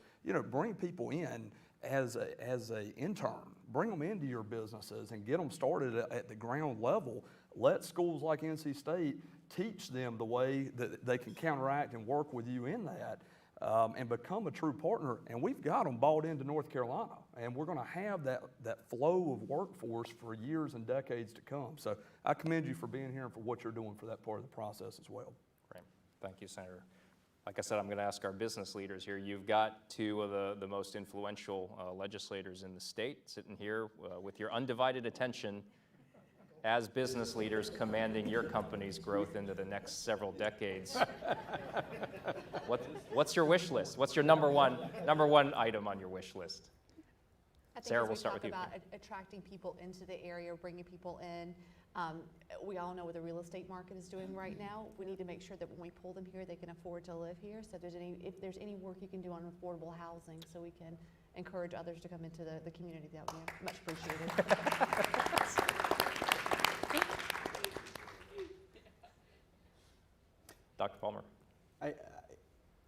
bring people in as a intern. Bring them into your businesses and get them started at the ground level. Let schools like NC State teach them the way that they can counteract and work with you in that. And become a true partner, and we've got them bought into North Carolina, and we're going to have that flow of workforce for years and decades to come. So I commend you for being here and for what you're doing for that part of the process as well. Great. Thank you, Senator. Like I said, I'm going to ask our business leaders here. You've got two of the most influential legislators in the state sitting here with your undivided attention as business leaders commanding your company's growth into the next several decades. What's your wish list? What's your number one item on your wish list? I think Sarah, as we'll start with you. about attracting people into the area, bringing people in, we all know what the real estate market is doing right now. We need to make sure that when we pull them here, they can afford to live here. So if there's any work you can do on affordable housing so we can encourage others to come into the community, that would be much appreciated. Dr. Palmer.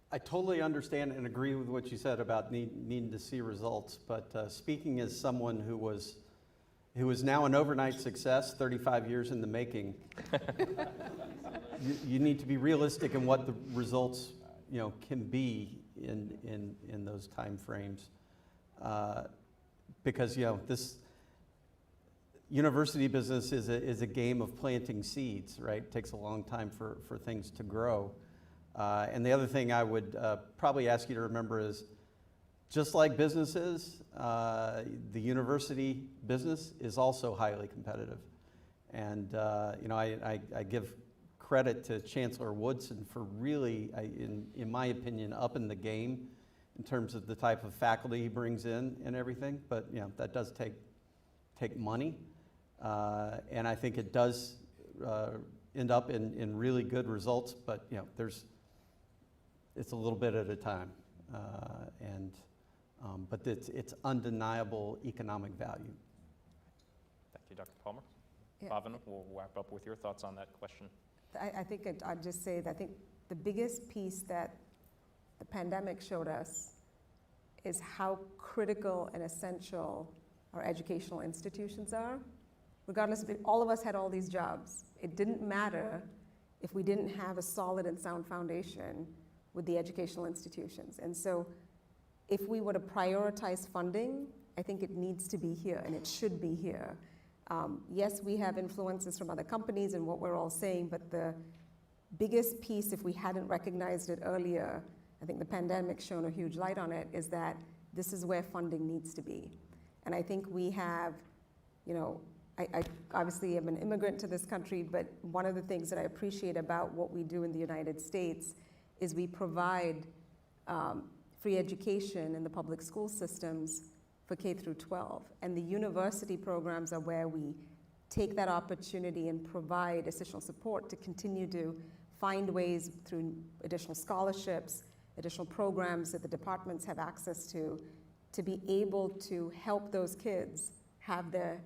I totally understand and agree with what you said about needing to see results, but speaking as someone who is now an overnight success, 35 years in the making, you need to be realistic in what the results can be in those time frames, because this university business is a game of planting seeds, right? It takes a long time for things to grow. And the other thing I would probably ask you to remember is, just like businesses, the university business is also highly competitive. And I give credit to Chancellor Woodson for really, in my opinion, upping the game in terms of the type of faculty he brings in and everything. But that does take money. And I think it does end up in really good results, but it's a little bit at a time, but it's undeniable economic value. Dr. Palmer. Yeah. Bhavana, we'll wrap up with your thoughts on that question. I think I'd just say that I think the biggest piece that the pandemic showed us is how critical and essential our educational institutions are. Regardless of all of us had all these jobs. It didn't matter if we didn't have a solid and sound foundation with the educational institutions. And so if we were to prioritize funding, I think it needs to be here and it should be here. Yes, we have influences from other companies and what we're all saying, but the biggest piece, if we hadn't recognized it earlier, I think the pandemic's shown a huge light on it, is that this is where funding needs to be. And I think we have, you know, I obviously am an immigrant to this country, but one of the things that I appreciate about what we do in the United States is we provide free education in the public school systems for K through 12. And the university programs are where we take that opportunity and provide additional support to continue to find ways through additional scholarships, additional programs that the departments have access to be able to help those kids have a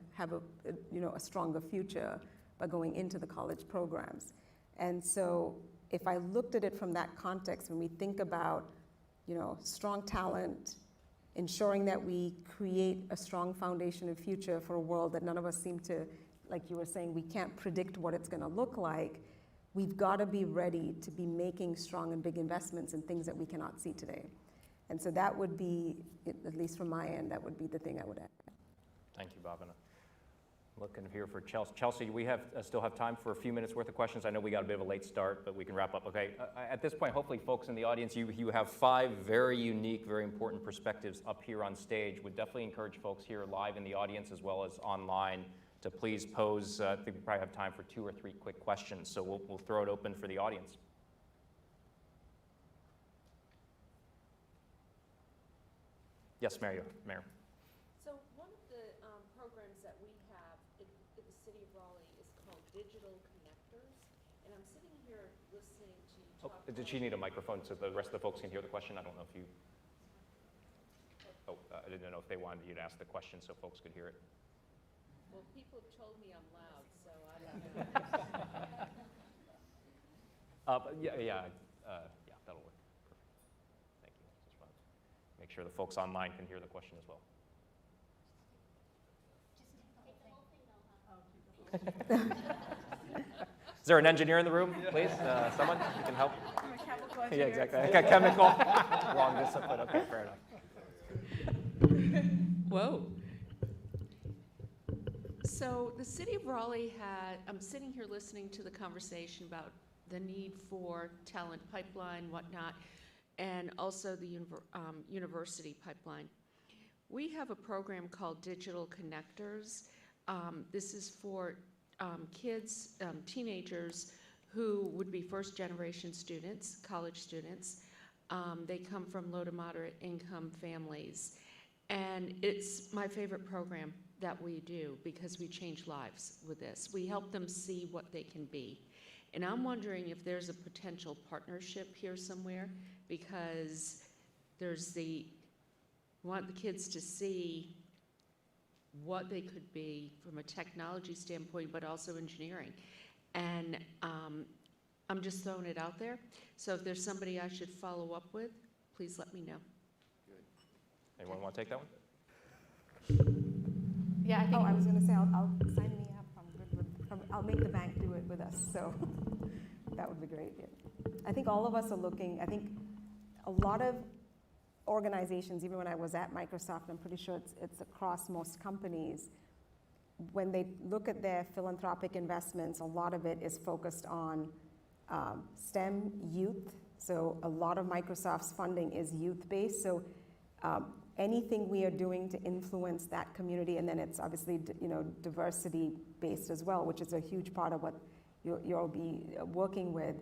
stronger future by going into the college programs. And so if I looked at it from that context, when we think about, you know, strong talent, ensuring that we create a strong foundation of future for a world that none of us seem to, like you were saying, we can't predict what it's going to look like, we've got to be ready to be making strong and big investments in things that we cannot see today. And so that would be, at least from my end, that would be the thing I would add. Thank you, Bhavana. Looking here for Chelsea. Chelsea, we still have time for a few minutes worth of questions. I know we got a bit of a late start, but we can wrap up. Okay, at this point, hopefully folks in the audience, you have 5 very unique, very important perspectives up here on stage. Would definitely encourage folks here live in the audience as well as online to please pose, I think we probably have time for 2 or 3 quick questions, so we'll throw it open for the audience. Yes, Mayor. So one of the programs that we have in the city of Raleigh is called Digital Connectors, and I'm sitting here listening to you talk. Did she need a microphone so the rest of the folks can hear the question? I don't know if you. I didn't know if they wanted you to ask the question so folks could hear it. Well, people have told me I'm loud, so I don't know. Yeah, that'll work. Perfect. Thank you. Just wanted to make sure the folks online can hear the question as well. Is there an engineer in the room, please? Someone who can help? I'm a chemical Yeah, exactly. Okay, chemical. Wrong discipline. Okay, fair enough. Whoa. So the city of Raleigh I'm sitting here listening to the conversation about the need for talent pipeline, whatnot, and also the university pipeline. We have a program called Digital Connectors. This is for kids, teenagers who would be first generation students, college students. They come from low to moderate income families. And it's my favorite program that we do because we change lives with this. We help them see what they can be. And I'm wondering if there's a potential partnership here somewhere, because we want the kids to see what they could be from a technology standpoint, but also engineering. And I'm just throwing it out there. So if there's somebody I should follow up with, please let me know. Anyone want to take that one? Yeah, I think. Oh, I was going to say, I'll sign me up. I'm good with. I'll make the bank do it with us. So that would be great. Yeah. I think all of us are looking. I think a lot of organizations, even when I was at Microsoft, I'm pretty sure it's across most companies. When they look at their philanthropic investments, a lot of it is focused on STEM youth. So a lot of Microsoft's funding is youth-based. So anything we are doing to influence that community, and then it's obviously diversity-based as well, which is a huge part of what you'll be working with.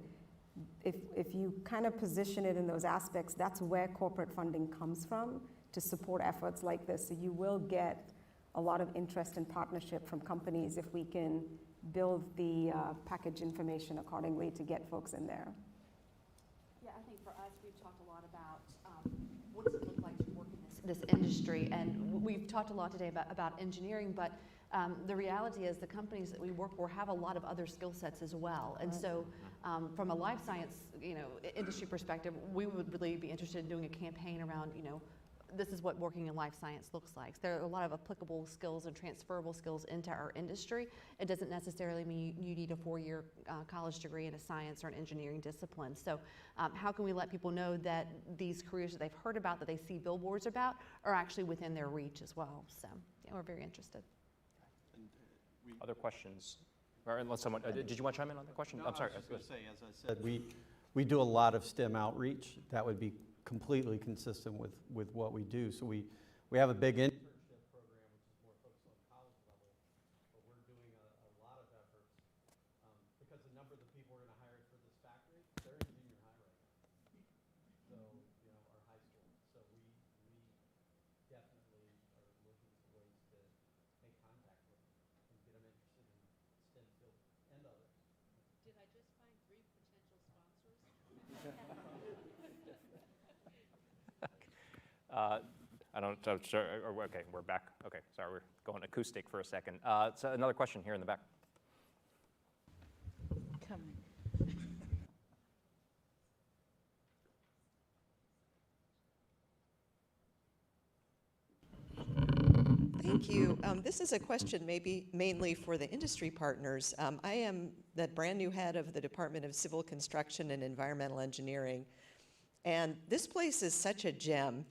If you kind of position it in those aspects, that's where corporate funding comes from to support efforts like this. So you will get a lot of interest and partnership from companies if we can build the package information accordingly to get folks in there. Yeah, I think for us, we've talked a lot about what does it look like to work in this this industry. And we've talked a lot today about engineering, but the reality is the companies that we work for have a lot of other skill sets as well. And so from a life science, industry perspective, we would really be interested in doing a campaign around, this is what working in life science looks like. There are a lot of applicable skills and transferable skills into our industry. It doesn't necessarily mean you need a 4-year college degree in a science or an engineering discipline. So how can we let people know that these careers that they've heard about, that they see billboards about, are actually within their reach as well? So yeah, we're very interested. Other questions? Or unless someone, did you want to chime in on that question? No, I'm sorry. I was just going to say, as I said, we do a lot of STEM outreach. That would be completely consistent with what we do. So we have a big internship program, which is more focused on college level, but we're doing a lot of efforts because the number of the people we're going to hire for this factory, they're in junior high right now. So, our high school. So we definitely are looking for ways to make contact with them and get them interested in STEM field and others. Did I just find 3 potential sponsors? I don't, so, okay, we're back. Okay, sorry, we're going acoustic for a second. So another question here in the back. Thank you. This is a question maybe mainly for the industry partners. I am the brand new head of the Department of Civil Construction and Environmental Engineering. And this place is such a gem.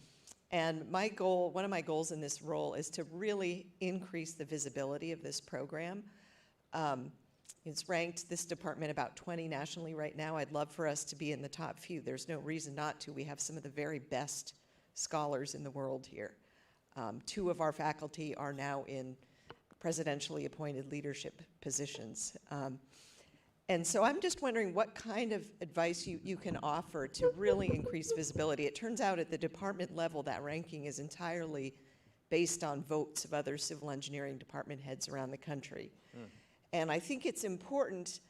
And my goal, one of my goals in this role is to really increase the visibility of this program. It's ranked, this department, about 20 nationally right now. I'd love for us to be in the top few. There's no reason not to. We have some of the very best scholars in the world here. 2 of our faculty are now in presidentially appointed leadership positions. And so I'm just wondering what kind of advice you can offer to really increase visibility. It turns out at the department level, that ranking is entirely based on votes of other civil engineering department heads around the country. And I think it's important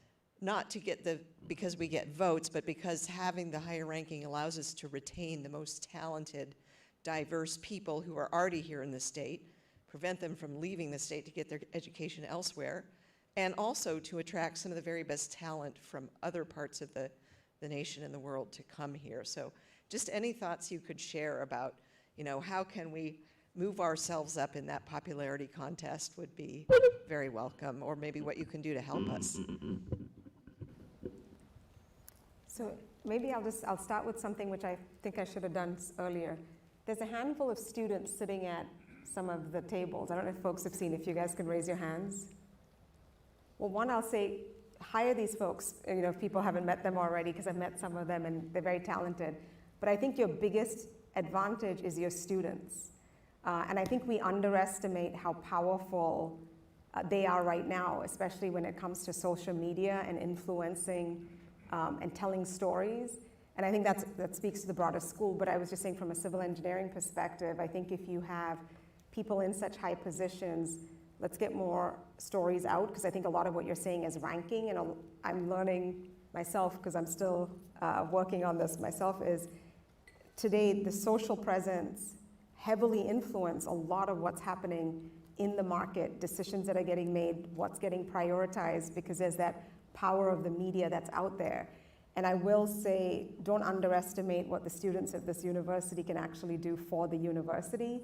not to get because we get votes, but because having the higher ranking allows us to retain the most talented, diverse people who are already here in the state, prevent them from leaving the state to get their education elsewhere, and also to attract some of the very best talent from other parts of the nation and the world to come here. So just any thoughts you could share about, how can we move ourselves up in that popularity contest would be very welcome, or maybe what you can do to help us. So maybe I'll start with something which I think I should have done earlier. There's a handful of students sitting at some of the tables. I don't know if folks have seen, if you guys could raise your hands. Well, one, I'll say, hire these folks, if people haven't met them already, because I've met some of them and they're very talented. But I think your biggest advantage is your students. And I think we underestimate how powerful they are right now, especially when it comes to social media and influencing and telling stories. And I think that speaks to the broader school, but I was just saying from a civil engineering perspective, I think if you have people in such high positions, let's get more stories out, because I think a lot of what you're saying is ranking, and I'm learning myself, because I'm still working on this myself, is today the social presence heavily influence a lot of what's happening in the market, decisions that are getting made, what's getting prioritized, because there's that power of the media that's out there. And I will say, don't underestimate what the students at this university can actually do for the university.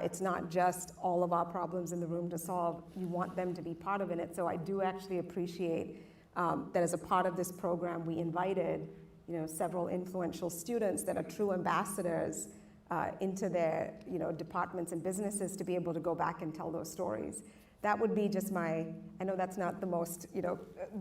It's not just all of our problems in the room to solve. You want them to be part of it. So I do actually appreciate that as a part of this program, we invited several influential students that are true ambassadors into their departments and businesses to be able to go back and tell those stories. That would be just I know that's not the most,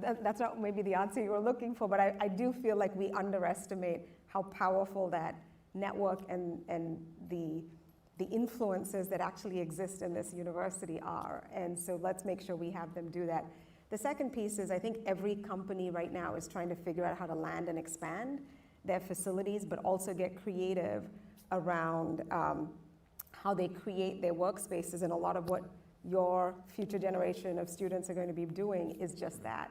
that's not maybe the answer you were looking for, but I do feel like we underestimate how powerful that network and the influences that actually exist in this university are. And so let's make sure we have them do that. The second piece is I think every company right now is trying to figure out how to land and expand their facilities, but also get creative around how they create their workspaces. And a lot of what your future generation of students are going to be doing is just that.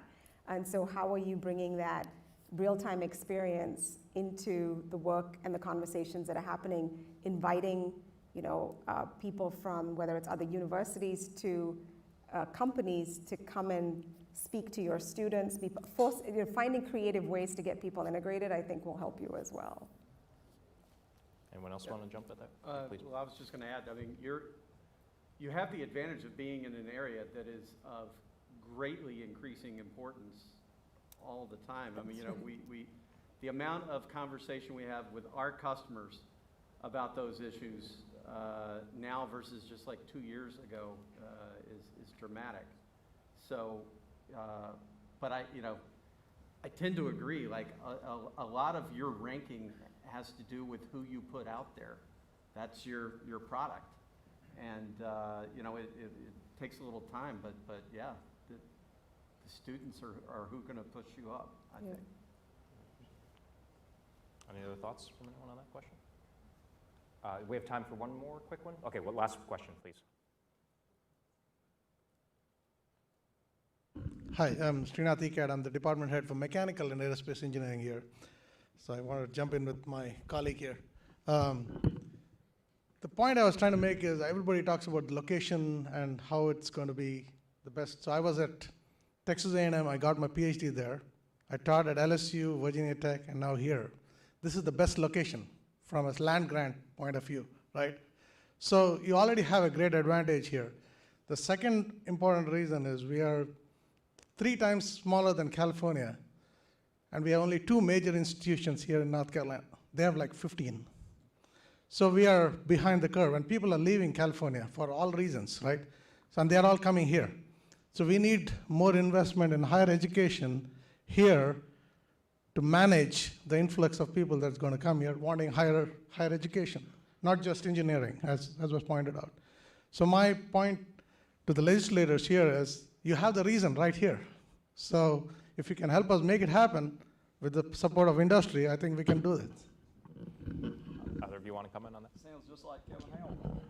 And so how are you bringing that real-time experience into the work and the conversations that are happening, inviting people from whether it's other universities to companies to come and speak to your students. Finding creative ways to get people integrated, I think, will help you as well. Anyone else want to jump at that? Please. Well, I was just going to add, I mean, you have the advantage of being in an area that is of greatly increasing importance all the time. I mean, the amount of conversation we have with our customers about those issues now versus just like 2 years ago is dramatic. So, but I tend to agree, like a lot of your ranking has to do with who you put out there. That's your product. And, it takes a little time, but yeah, the students are who going to push you up, I think. Any other thoughts from anyone on that question? We have time for one more quick one. Okay, well, last question, please. Hi, I'm Srinath Ikad. I'm the department head for mechanical and aerospace engineering here. So I want to jump in with my colleague here. The point I was trying to make is everybody talks about the location and how it's going to be the best. So I was at Texas A&M. I got my PhD there. I taught at LSU, Virginia Tech, and now here. This is the best location from a land grant point of view, right? So you already have a great advantage here. The second important reason is we are 3 times smaller than California, and we have only 2 major institutions here in North Carolina. They have like 15. So we are behind the curve, and people are leaving California for all reasons, right? So, and they're all coming here. So we need more investment in higher education here to manage the influx of people that's going to come here wanting higher education, not just engineering, as was pointed out. So my point to the legislators here is, you have the reason right here. So if you can help us make it happen with the support of industry, I think we can do it. Either of you want to comment on that? Sounds just like Kevin Howell.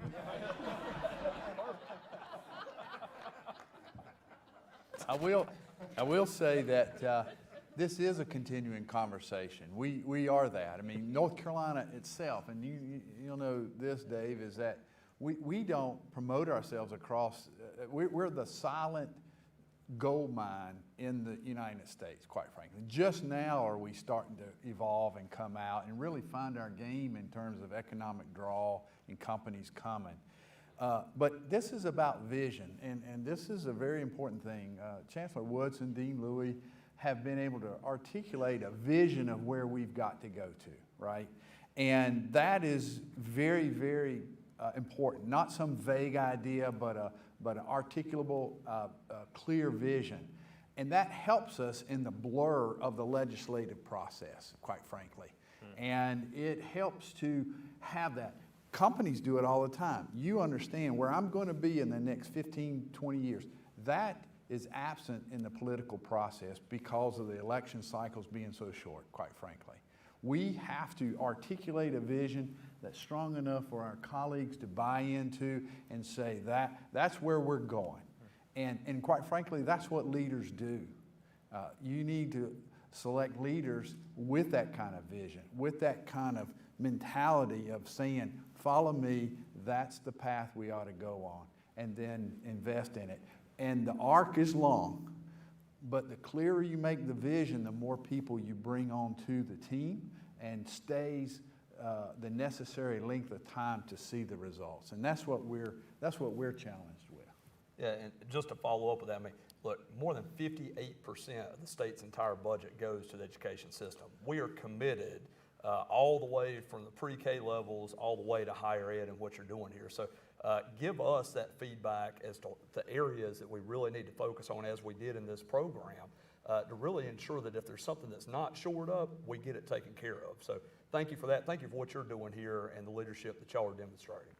I will say that this is a continuing conversation. We are that. I mean, North Carolina itself, and you'll know this, Dave, is that we don't promote ourselves across, we're the silent gold mine in the United States, quite frankly. Just now are we starting to evolve and come out and really find our game in terms of economic draw and companies coming. But this is about vision, and this is a very important thing. Chancellor Woodson, Dean Louie have been able to articulate a vision of where we've got to go to, right? And that is very, very important. Not some vague idea, but an articulable, clear vision. And that helps us in the blur of the legislative process, quite frankly. And it helps to have that. Companies do it all the time. You understand where I'm going to be in the next 15, 20 years. That is absent in the political process because of the election cycles being so short, quite frankly. We have to articulate a vision that's strong enough for our colleagues to buy into and say that's where we're going. And quite frankly, that's what leaders do. You need to select leaders with that kind of vision, with that kind of mentality of saying, follow me, that's the path we ought to go on, and then invest in it. And the arc is long, but the clearer you make the vision, the more people you bring on to the team and stays the necessary length of time to see the results. And that's what we're challenged with. Yeah, and just to follow up with that, I mean, look, more than 58% of the state's entire budget goes to the education system. We are committed all the way from the pre-K levels all the way to higher ed and what you're doing here. So give us that feedback as to the areas that we really need to focus on, as we did in this program, to really ensure that if there's something that's not shored up, we get it taken care of. So thank you for that. Thank you for what you're doing here and the leadership that y'all are demonstrating.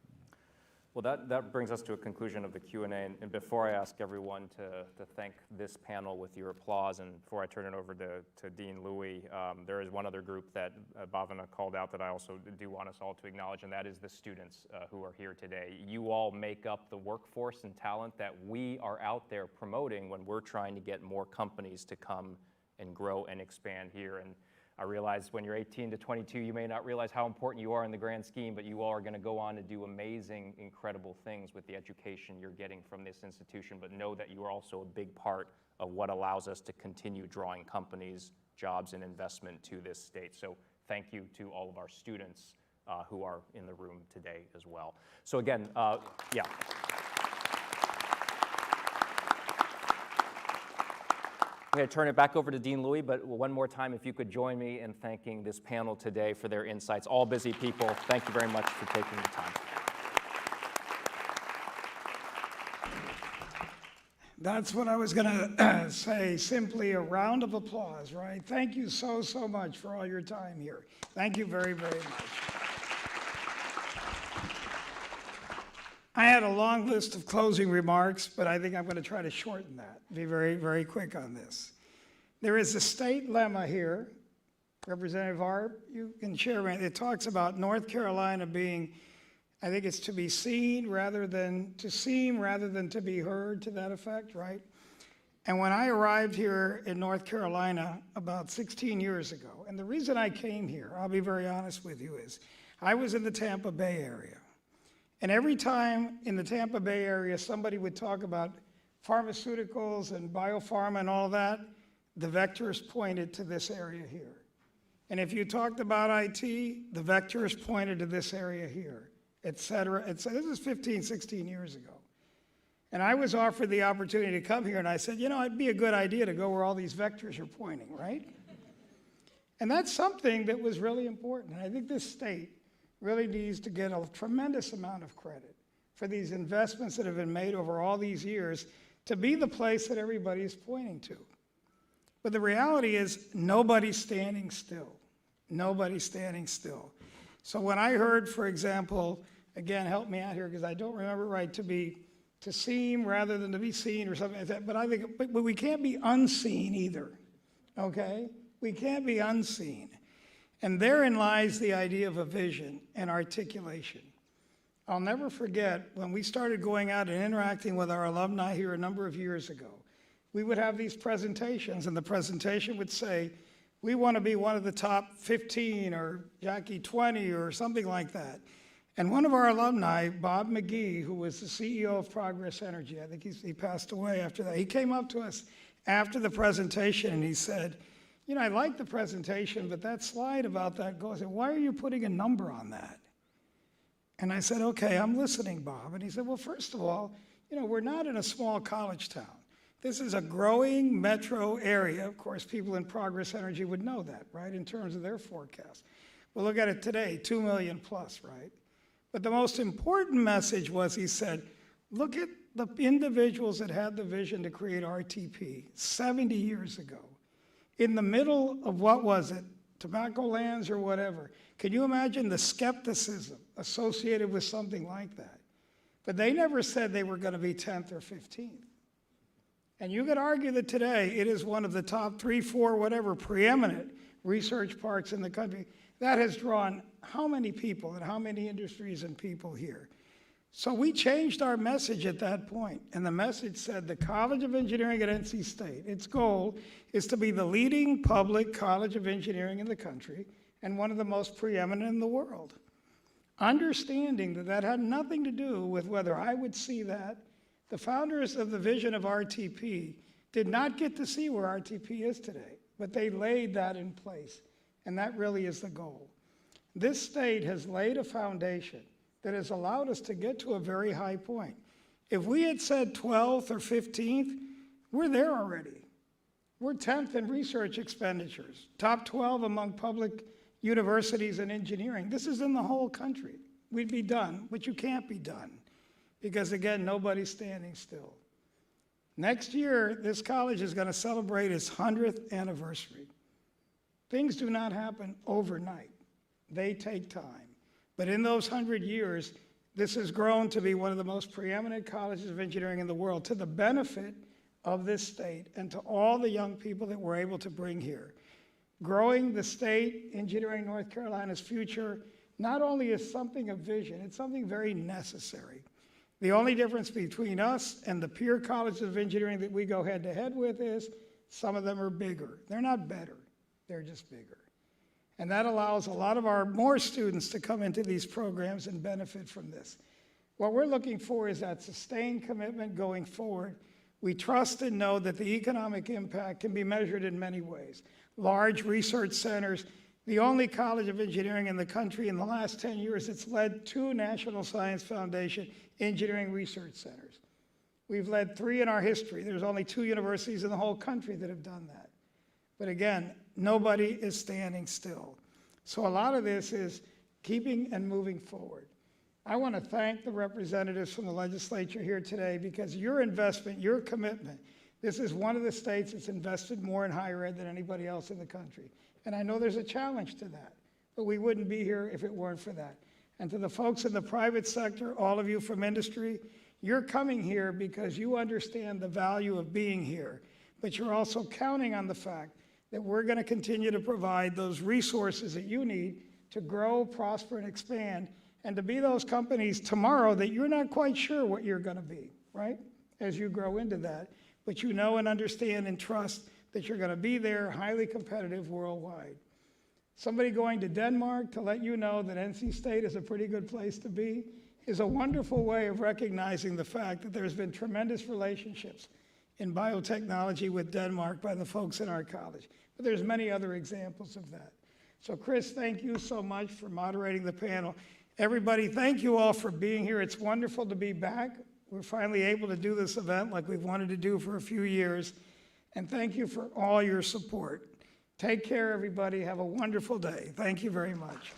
Well, that brings us to a conclusion of the Q&A. And before I ask everyone to thank this panel with your applause, and before I turn it over to Dean Louie, there is one other group that Bhavana called out that I also do want us all to acknowledge, and that is the students who are here today. You all make up the workforce and talent that we are out there promoting when we're trying to get more companies to come and grow and expand here. And I realize when you're 18 to 22, you may not realize how important you are in the grand scheme, but you all are going to go on to do amazing, incredible things with the education you're getting from this institution. But know that you are also a big part of what allows us to continue drawing companies, jobs, and investment to this state. So thank you to all of our students who are in the room today as well. So again, yeah. I'm going to turn it back over to Dean Louie, but one more time, if you could join me in thanking this panel today for their insights. All busy people, thank you very much for taking the time. That's what I was going to say, simply a round of applause, right? Thank you so, so much for all your time here. Thank you very, very much. I had a long list of closing remarks, but I think I'm going to try to shorten that, be very, very quick on this. There is a state lemma here. Representative Harp, you can share it. It talks about North Carolina being, I think it's to be seen rather than to seem rather than to be heard, to that effect, right? And when I arrived here in North Carolina about 16 years ago, and the reason I came here, I'll be very honest with you, is I was in the Tampa Bay area. And every time in the Tampa Bay area somebody would talk about pharmaceuticals and biopharma and all that, the vectors pointed to this area here. And if you talked about IT, the vectors pointed to this area here, et cetera, et cetera. This is 15, 16 years ago. And I was offered the opportunity to come here, and I said, you know, it'd be a good idea to go where all these vectors are pointing, right? And that's something that was really important. And I think this state really needs to get a tremendous amount of credit for these investments that have been made over all these years to be the place that everybody is pointing to. But the reality is nobody's standing still. Nobody's standing still. So when I heard, for example, again, help me out here because I don't remember right, to seem rather than to be seen or something like that, but I think, but we can't be unseen either, okay? We can't be unseen. And therein lies the idea of a vision and articulation. I'll never forget when we started going out and interacting with our alumni here a number of years ago, we would have these presentations, and the presentation would say, we want to be one of the top 15 or Jackie 20 or something like that. And one of our alumni, Bob McGee, who was the CEO of Progress Energy, I think he passed away after that, he came up to us after the presentation and he said, you know, I like the presentation, but that slide about that goal, I said, why are you putting a number on that? And I said, okay, I'm listening, Bob. And he said, well, first of all, you know, we're not in a small college town. This is a growing metro area. Of course, people in Progress Energy would know that, right, in terms of their forecast. Well, look at it today, 2 million plus, right? But the most important message was, he said, look at the individuals that had the vision to create RTP 70 years ago. In the middle of what was it, tobacco lands or whatever. Can you imagine the skepticism associated with something like that? But they never said they were going to be 10th or 15th. And you could argue that today it is one of the top 3, 4, whatever, preeminent research parks in the country. That has drawn how many people and how many industries and people here? So we changed our message at that point, and the message said the College of Engineering at NC State, its goal is to be the leading public college of engineering in the country and one of the most preeminent in the world. Understanding that that had nothing to do with whether I would see that, the founders of the vision of RTP did not get to see where RTP is today, but they laid that in place, and that really is the goal. This state has laid a foundation that has allowed us to get to a very high point. If we had said 12th or 15th, we're there already. We're 10th in research expenditures, top 12 among public universities in engineering. This is in the whole country. We'd be done, but you can't be done because, again, nobody's standing still. Next year, this college is going to celebrate its 100th anniversary. Things do not happen overnight. They take time. But in those 100 years, this has grown to be one of the most preeminent colleges of engineering in the world to the benefit of this state and to all the young people that we're able to bring here. Growing the state, engineering North Carolina's future, not only is something of vision, it's something very necessary. The only difference between us and the peer colleges of engineering that we go head to head with is some of them are bigger. They're not better, they're just bigger. And that allows a lot of our more students to come into these programs and benefit from this. What we're looking for is that sustained commitment going forward. We trust and know that the economic impact can be measured in many ways. Large research centers, the only college of engineering in the country in the last 10 years that's led 2 National Science Foundation engineering research centers. We've led 3 in our history. There's only 2 universities in the whole country that have done that. But again, nobody is standing still. So a lot of this is keeping and moving forward. I want to thank the representatives from the legislature here today because your investment, your commitment, this is one of the states that's invested more in higher ed than anybody else in the country. And I know there's a challenge to that, but we wouldn't be here if it weren't for that. And to the folks in the private sector, all of you from industry, you're coming here because you understand the value of being here, but you're also counting on the fact that we're going to continue to provide those resources that you need to grow, prosper, and expand, and to be those companies tomorrow that you're not quite sure what you're going to be, right, as you grow into that. But you know and understand and trust that you're going to be there, highly competitive worldwide. Somebody going to Denmark to let you know that NC State is a pretty good place to be is a wonderful way of recognizing the fact that there's been tremendous relationships in biotechnology with Denmark by the folks in our college. But there's many other examples of that. So Chris, thank you so much for moderating the panel. Everybody, thank you all for being here. It's wonderful to be back. We're finally able to do this event like we've wanted to do for a few years. And thank you for all your support. Take care, everybody. Have a wonderful day. Thank you very much.